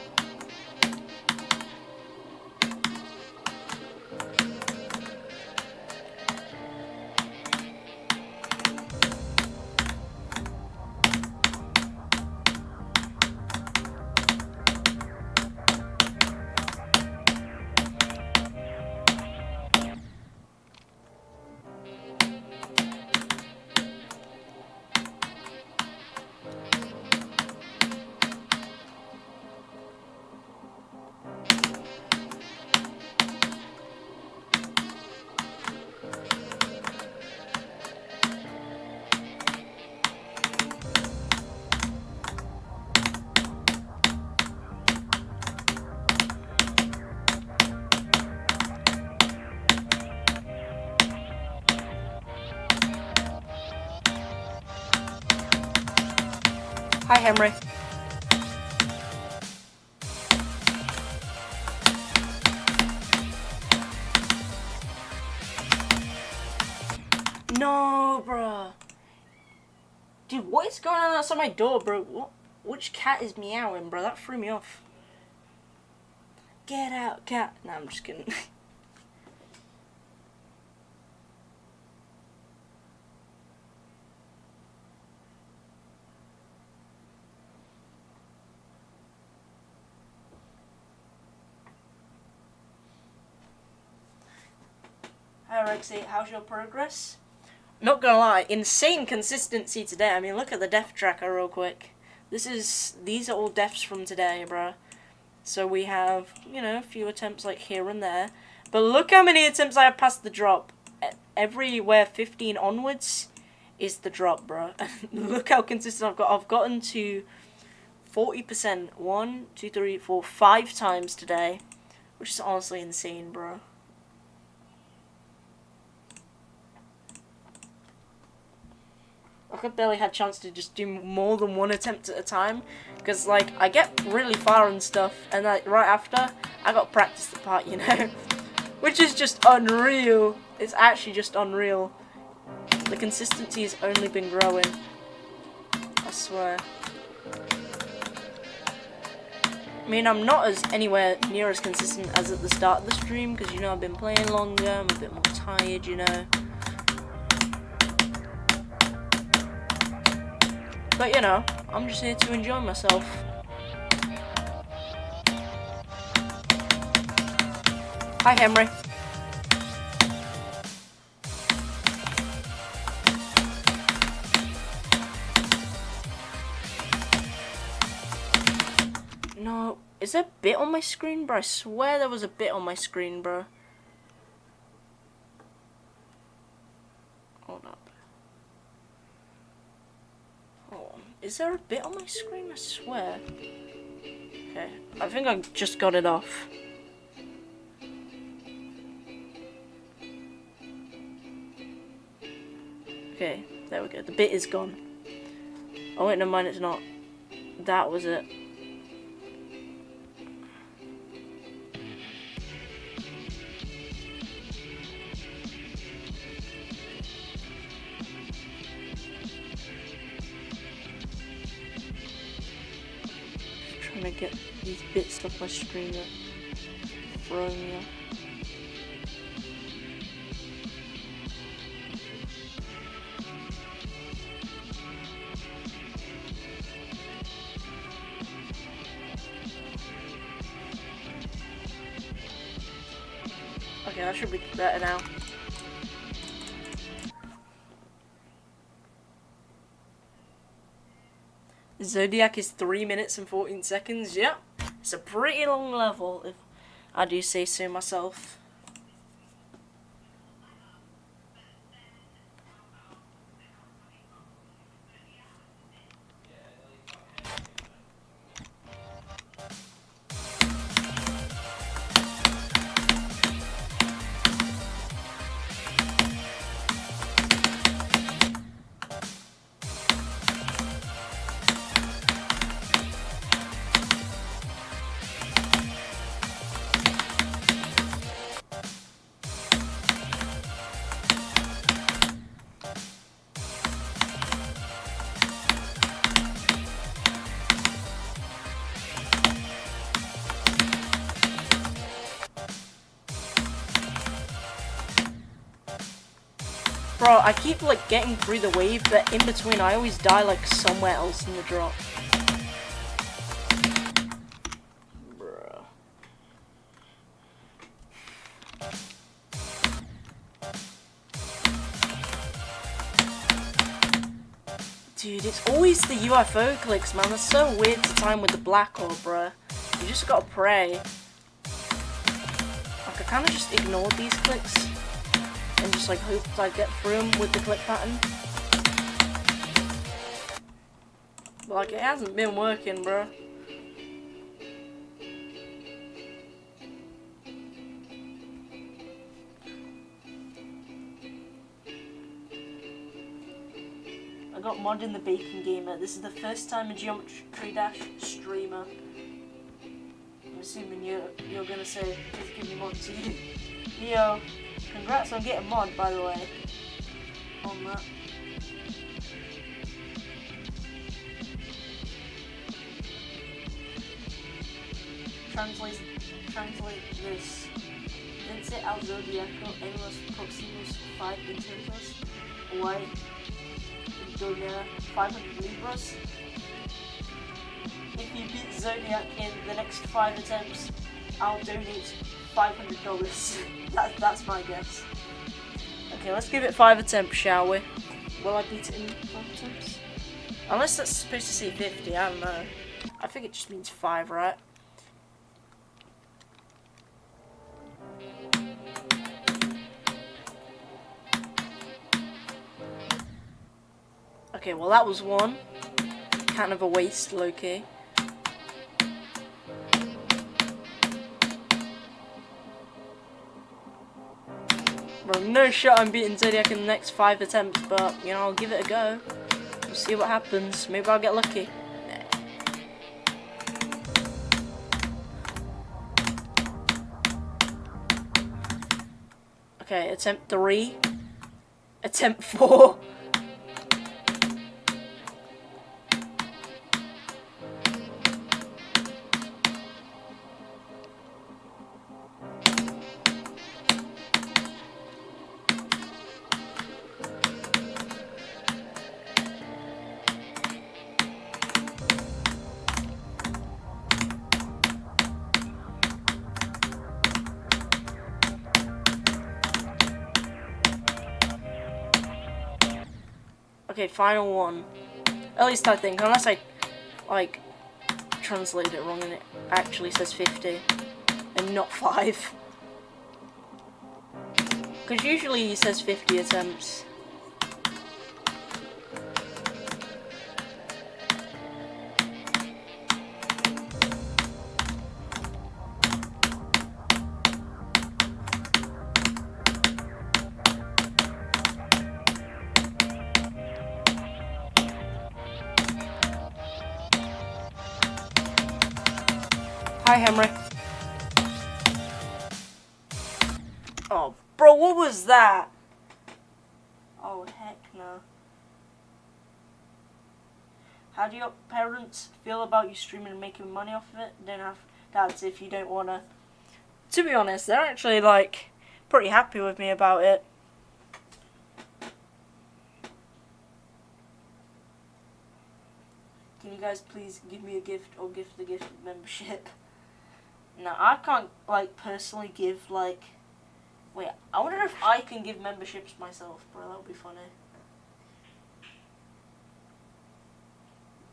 Hi, Henry. No, bro. Dude, what is going on outside my door, bro? Which cat is meowing, bro? That threw me off. Get out, cat. Nah, I'm just kidding. Hi, Rexy. How's your progress? Not gonna lie, insane consistency today. I mean, look at the death tracker real quick. These are all deaths from today, bruh. So we have, you know, a few attempts like here and there. But look how many attempts I have past the drop. Everywhere 15 onwards is the drop, bruh. Look how consistent I've got. I've gotten to 40%. 1, 2, 3, 4, 5 times today. Which is honestly insane, bruh. I barely had a chance to just do more than 1 attempt at a time, because like I get really far and stuff, and like right after I got practice the part, you know, which is just unreal. It's actually just unreal. The consistency has only been growing, I swear. I mean, I'm not anywhere near as consistent as at the start of the stream, because you know I've been playing longer, I'm a bit more tired, you know. But you know, I'm just here to enjoy myself. Hi, Henry. No, is there a bit on my screen, bro? I swear there was a bit on my screen, bro. Hold up. Hold on. Is there a bit on my screen? I swear. Okay, I think I just got it off. Okay, there we go. The bit is gone. Oh wait, never mind, it's not. That was it. Trying to get these bits off my screen that are throwing me off. Okay, that should be better now. Zodiac is 3 minutes and 14 seconds. Yep, it's a pretty long level, if I do say so myself. Bro, I keep like getting through the wave, but in between I always die like somewhere else in the drop. Bro. Dude, it's always the UFO clicks, man. That's so weird to time with the black hole, bro. You just gotta pray. Like, I kinda just ignored these clicks and just like hoped I'd get through them with the click pattern. But like, it hasn't been working, bro. I got mod in the Bacon Gamer. This is the first time a Geometry Dash streamer. I'm assuming you're gonna say, please give me mod to you. Yo, congrats on getting mod, by the way. On that. Translate this. Vence al Zodiaco en los próximos 5 intentos. Why? Donate 500 libras. If you beat Zodiac in the next 5 attempts, I'll donate $500. That's my guess. Okay, let's give it 5 attempts, shall we? Will I beat it in 5 attempts? Unless that's supposed to say 50, I don't know. I think it just means 5, right? Okay, well that was one. Kind of a waste, low-key. Bro, no shot I'm beating Zodiac in the next 5 attempts, but, you know, I'll give it a go. We'll see what happens. Maybe I'll get lucky. Okay, attempt 3. Attempt 4. Okay, final one. At least I think, unless I, like, translate it wrong and it actually says 50 and not 5. Because usually it says 50 attempts. Hi, Henry. Oh, bro, what was that? Oh, heck no. How do your parents feel about you streaming and making money off of it? Don't have dads if you don't wanna. To be honest, they're actually, like, pretty happy with me about it. Can you guys please give me a gift or gift the gift of membership? No, I can't, like, personally give, like... Wait, I wonder if I can give memberships myself, bro. That would be funny.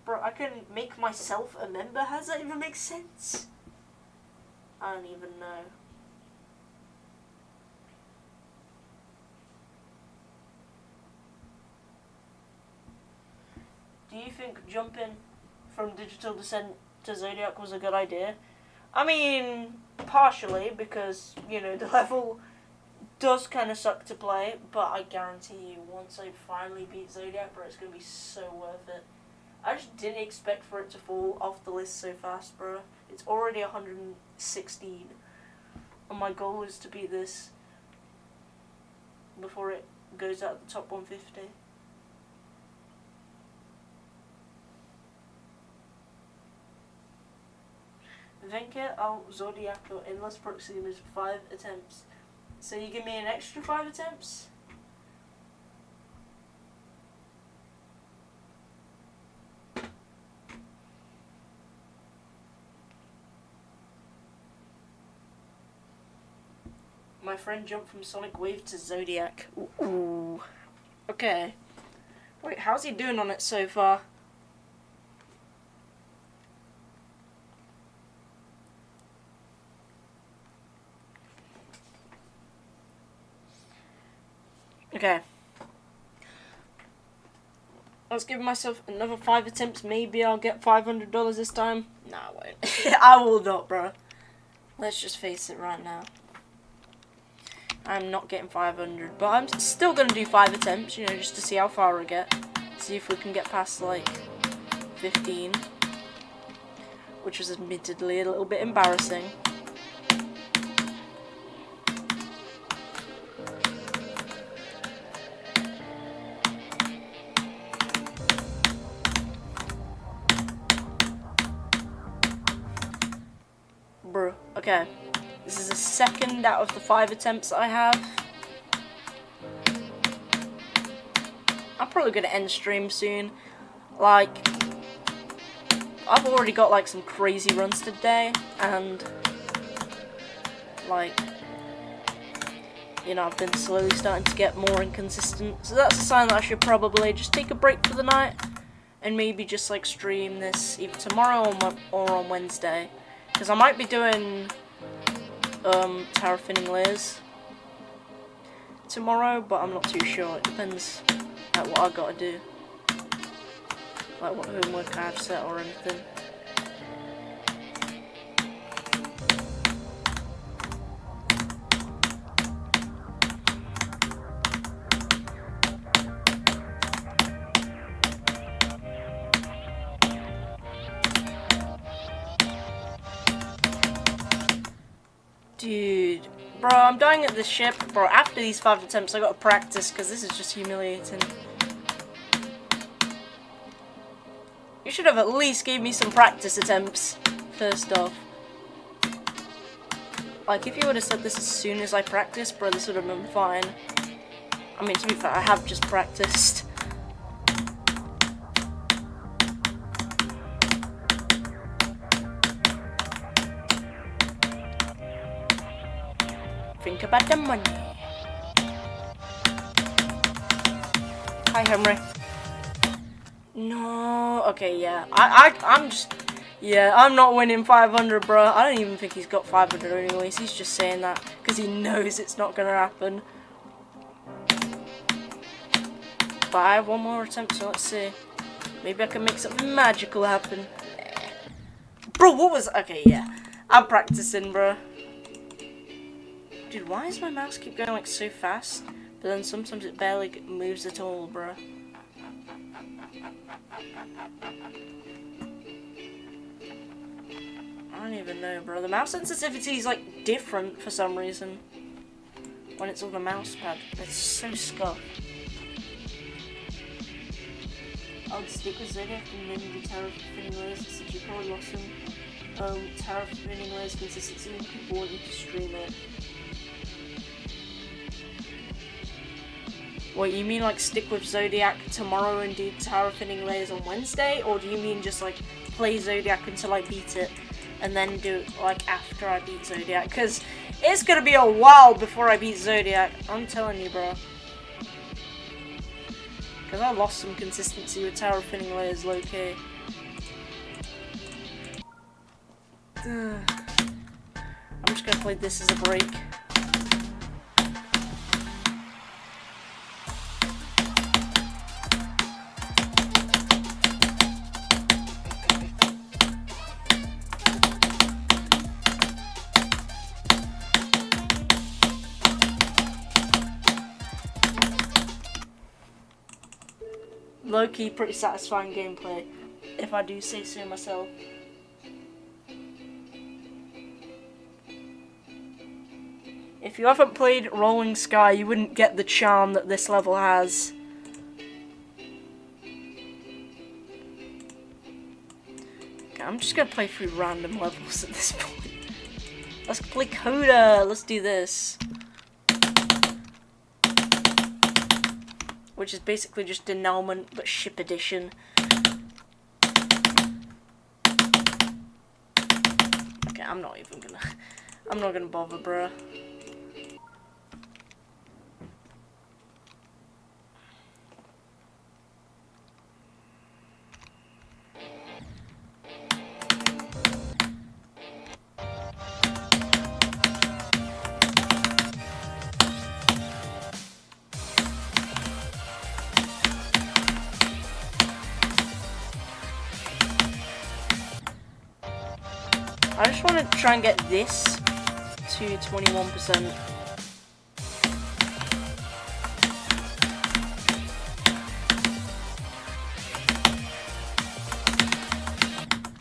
Bro, I can make myself a member? How does that even make sense? I don't even know. Do you think jumping from Digital Descent to Zodiac was a good idea? I mean, partially, because, you know, the level does kind of suck to play, but I guarantee you, once I finally beat Zodiac, bro, it's going to be so worth it. I just didn't expect for it to fall off the list so fast, bro. It's already 116, and my goal is to beat this before it goes out the top 150. Venka al Zodiac or Endless Proximus 5 attempts. So you give me an extra 5 attempts? My friend jumped from Sonic Wave to Zodiac. Ooh. Okay. Wait, how's he doing on it so far? Okay. Let's give myself another 5 attempts. Maybe I'll get $500 this time. Nah, I won't. I will not, bro. Let's just face it right now. I'm not getting 500, but I'm still going to do 5 attempts, you know, just to see how far I get. See if we can get past, like, 15. Which was admittedly a little bit embarrassing. Bruh, okay. This is the second out of the 5 attempts I have. I'm probably going to end stream soon. Like, I've already got, like, some crazy runs today, and, like, you know, I've been slowly starting to get more inconsistent. So that's a sign that I should probably just take a break for the night, and maybe just, like, stream this either tomorrow or on Wednesday. Because I might be doing Terraforming Layers tomorrow, but I'm not too sure. It depends on what I gotta do, like what homework I have set or anything. Dude, bro, I'm dying at this ship. Bro, after these 5 attempts, I gotta practice, because this is just humiliating. You should have at least gave me some practice attempts, first off. Like, if you would have said this as soon as I practiced, bro, this would have been fine. I mean, to be fair, I have just practiced. Think about the money. Hi, Henry. No. Okay, yeah. I'm just... Yeah, I'm not winning 500, bro. I don't even think he's got 500 anyways. He's just saying that because he knows it's not going to happen. But I have one more attempt, so let's see. Maybe I can make something magical happen. Bro, what was... Okay, yeah. I'm practicing, bro. Dude, why does my mouse keep going like so fast? But then sometimes it barely moves at all, bro. I don't even know, bro. The mouse sensitivity is like different for some reason when it's on the mouse pad. It's so scuffed. I would stick with Zodiac and then do terraforming layers since you probably lost them. Terraforming layers consistency and people want you to stream it. What, you mean like stick with Zodiac tomorrow and do terraforming layers on Wednesday? Or do you mean just like play Zodiac until I beat it and then do it like after I beat Zodiac? Because it's gonna be a while before I beat Zodiac, I'm telling you, bro. Because I lost some consistency with terraforming layers low-key. I'm just gonna play this as a break. Low-key, pretty satisfying gameplay, if I do say so myself. If you haven't played Rolling Sky, you wouldn't get the charm that this level has. Okay, I'm just gonna play through random levels at this point. Let's play Coda, let's do this. Which is basically just Denouement, but ship edition. Okay, I'm not gonna bother, bruh. I just want to try and get this to 21%.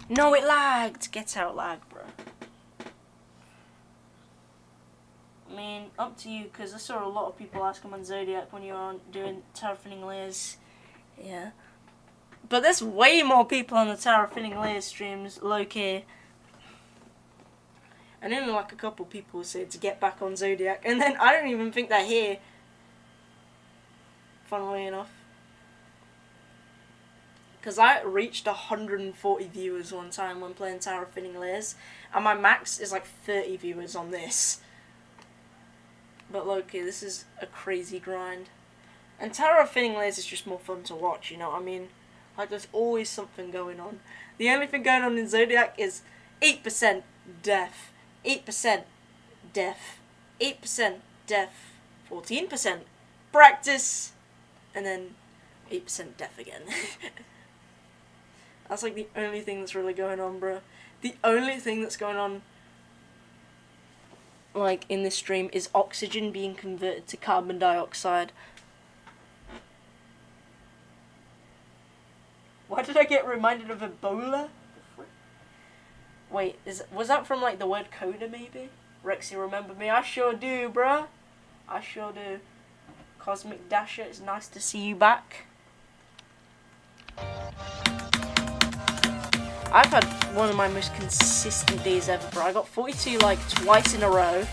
No, it lagged! Get out, lag, bro. I mean, up to you, because I saw a lot of people asking on Zodiac when you were doing terraforming layers. Yeah. But there's way more people on the terraforming layers streams, low-key. And only like a couple people said to get back on Zodiac, and then I don't even think they're here, funnily enough. Because I reached 140 viewers one time when playing terraforming layers, and my max is like 30 viewers on this. But low-key, this is a crazy grind. And terraforming layers is just more fun to watch, you know what I mean? Like, there's always something going on. The only thing going on in Zodiac is 8% death. 8% death, 8% death, 14% practice, and then 8% death again. That's like the only thing that's really going on, bro. The only thing that's going on, like, in this stream is oxygen being converted to carbon dioxide. Why did I get reminded of Ebola? Wait, was that from like the word coda maybe? Rexy, remember me? I sure do, bruh. I sure do. Cosmic Dasher, it's nice to see you back. I've had one of my most consistent days ever, bro. I got 42 like twice in a row.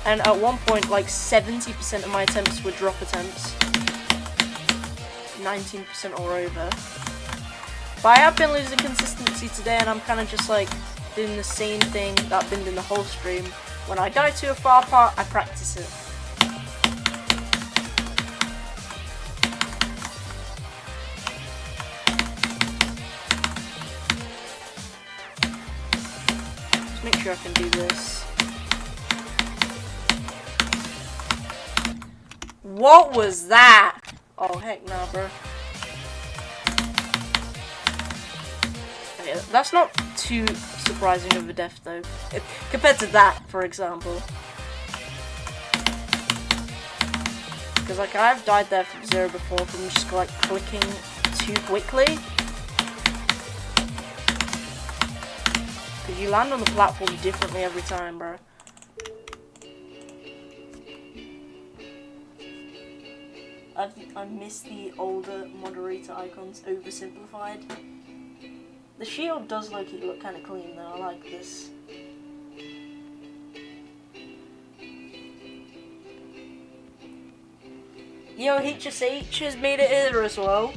And at one point, like 70% of my attempts were drop attempts. 19% or over. But I have been losing consistency today, and I'm kind of just like doing the same thing that I've been doing the whole stream. When I die to a far part, I practice it. sure I can do this. What was that? Oh, heck no, bro. Okay, that's not too surprising of a death, though. Compared to that, for example. Because, like, I've died there from zero before from just, like, clicking too quickly. Because you land on the platform differently every time, bro. I miss the older moderator icons, oversimplified. The shield does look kind of clean though, I like this. Yo, HSH has made it here as well.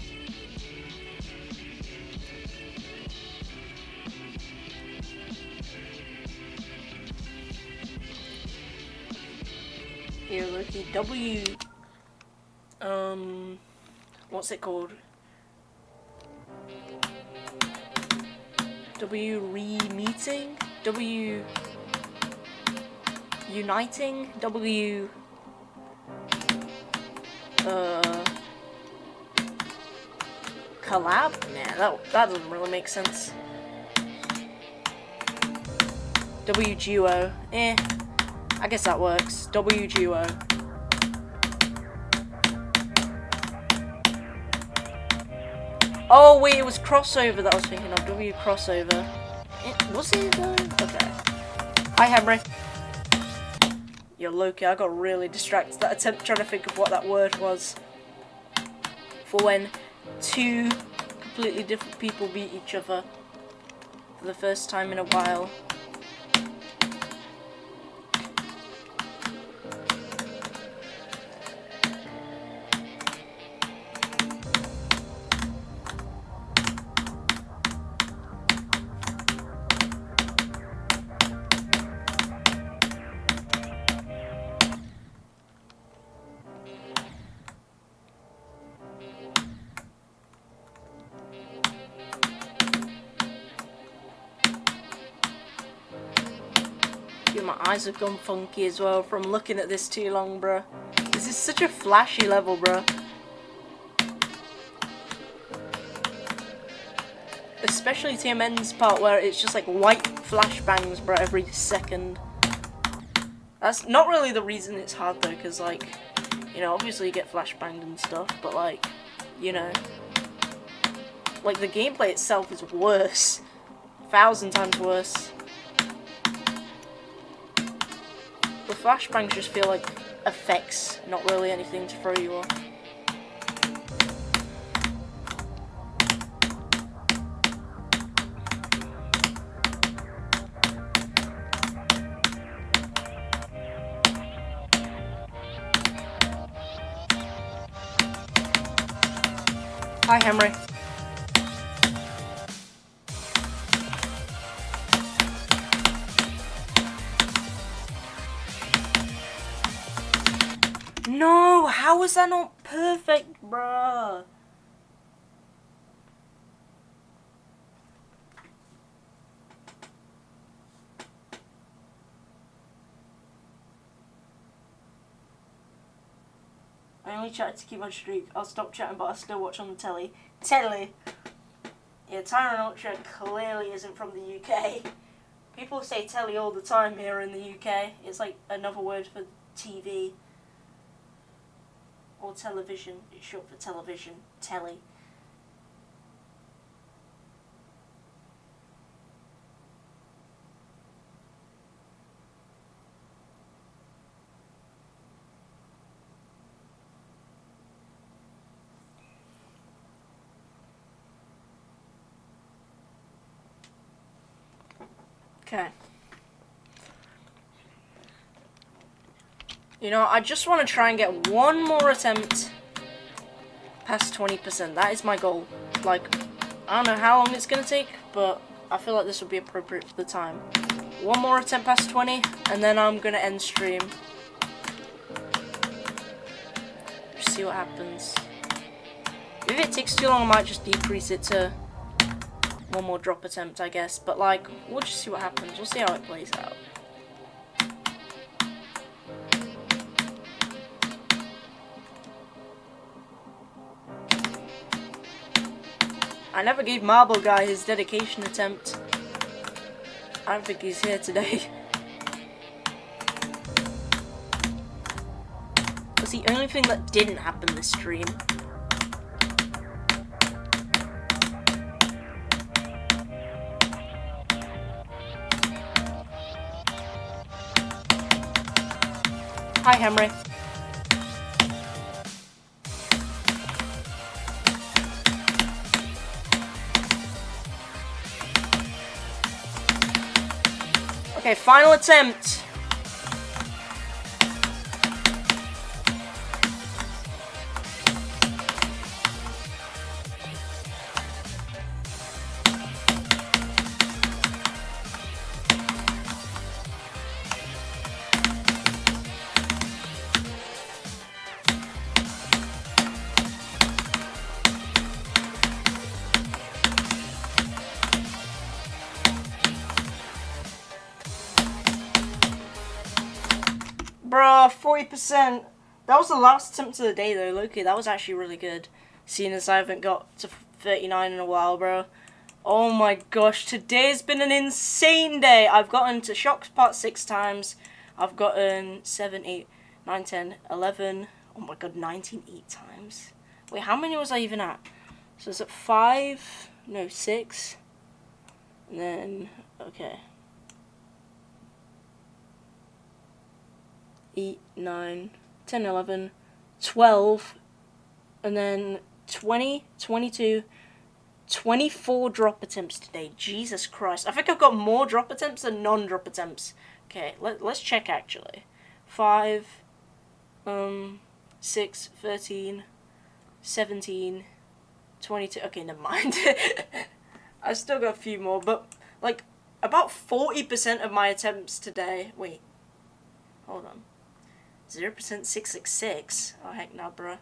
Here, looky, W. What's it called? W re-meeting? W uniting? W collab? Nah, that doesn't really make sense. W duo. I guess that works. W duo. Oh wait, it was crossover that I was thinking of. W crossover. Was it though? Okay. Hi Henry. Yo Loki, I got really distracted that attempt trying to think of what that word was. For when two completely different people meet each other for the first time in a while. Dude, my eyes have gone funky as well from looking at this too long, bruh. This is such a flashy level, bruh. Especially TMN's part where it's just like white flashbangs, bruh, every second. That's not really the reason it's hard though, because like, you know, obviously you get flashbanged and stuff, but like, you know, like the gameplay itself is worse. 1,000 times worse. The flashbangs just feel like effects, not really anything to throw you off. Hi Henry. No, how is that not perfect, bruh? I only chatted to keep my streak. I'll stop chatting, but I'll still watch on the telly. Telly? Yeah, Tyrant Ultra clearly isn't from the UK. People say telly all the time here in the UK. It's like another word for TV. Or television. It's short for television. Telly. Okay. You know, I just want to try and get one more attempt past 20%. That is my goal. Like, I don't know how long it's going to take, but I feel like this would be appropriate for the time. One more attempt past 20, and then I'm going to end stream. Just see what happens. If it takes too long, I might just decrease it to one more drop attempt, I guess. But like, we'll just see what happens. We'll see how it plays out. I never gave Marble Guy his dedication attempt. I don't think he's here today. That's the only thing that didn't happen this stream. Hi, Henry. Okay, final attempt. Bruh, 40%. That was the last attempt of the day though, Loki. That was actually really good. Seeing as I haven't got to 39 in a while, bro. Oh my gosh, today's been an insane day. I've gotten to Shocks Part 6 times. I've gotten 7, 8, 9, 10, 11. Oh my god, 19 8 times. Wait, how many was I even at? So it's at 5, no, 6. And then, okay. 8, 9, 10, 11, 12, and then 20, 22, 24 drop attempts today. Jesus Christ. I think I've got more drop attempts than non-drop attempts. Okay, let's check actually. 5, 6, 13, 17, 22. Okay, never mind. I still got a few more, but like about 40% of my attempts today. Wait, hold on. 0% 666. Oh heck no, bruh.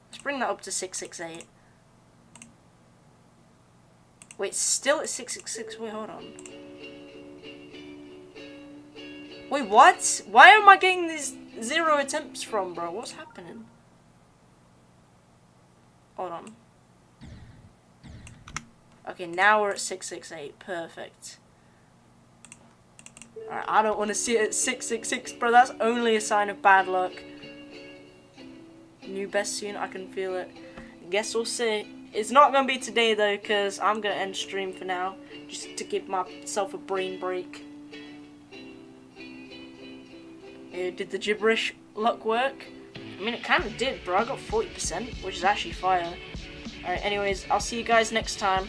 Let's bring that up to 668. Wait, still at 666. Wait, hold on. Wait, what? Why am I getting these 0 attempts from, bro? What's happening? Hold on. Okay, now we're at 668. Perfect. Alright, I don't want to see it at 666, bro. That's only a sign of bad luck. New best soon. I can feel it. Guess we'll see. It's not going to be today, though, because I'm going to end stream for now. Just to give myself a brain break. Did the gibberish luck work? I mean, it kind of did, bro. I got 40%, which is actually fire. Alright, anyways, I'll see you guys next time.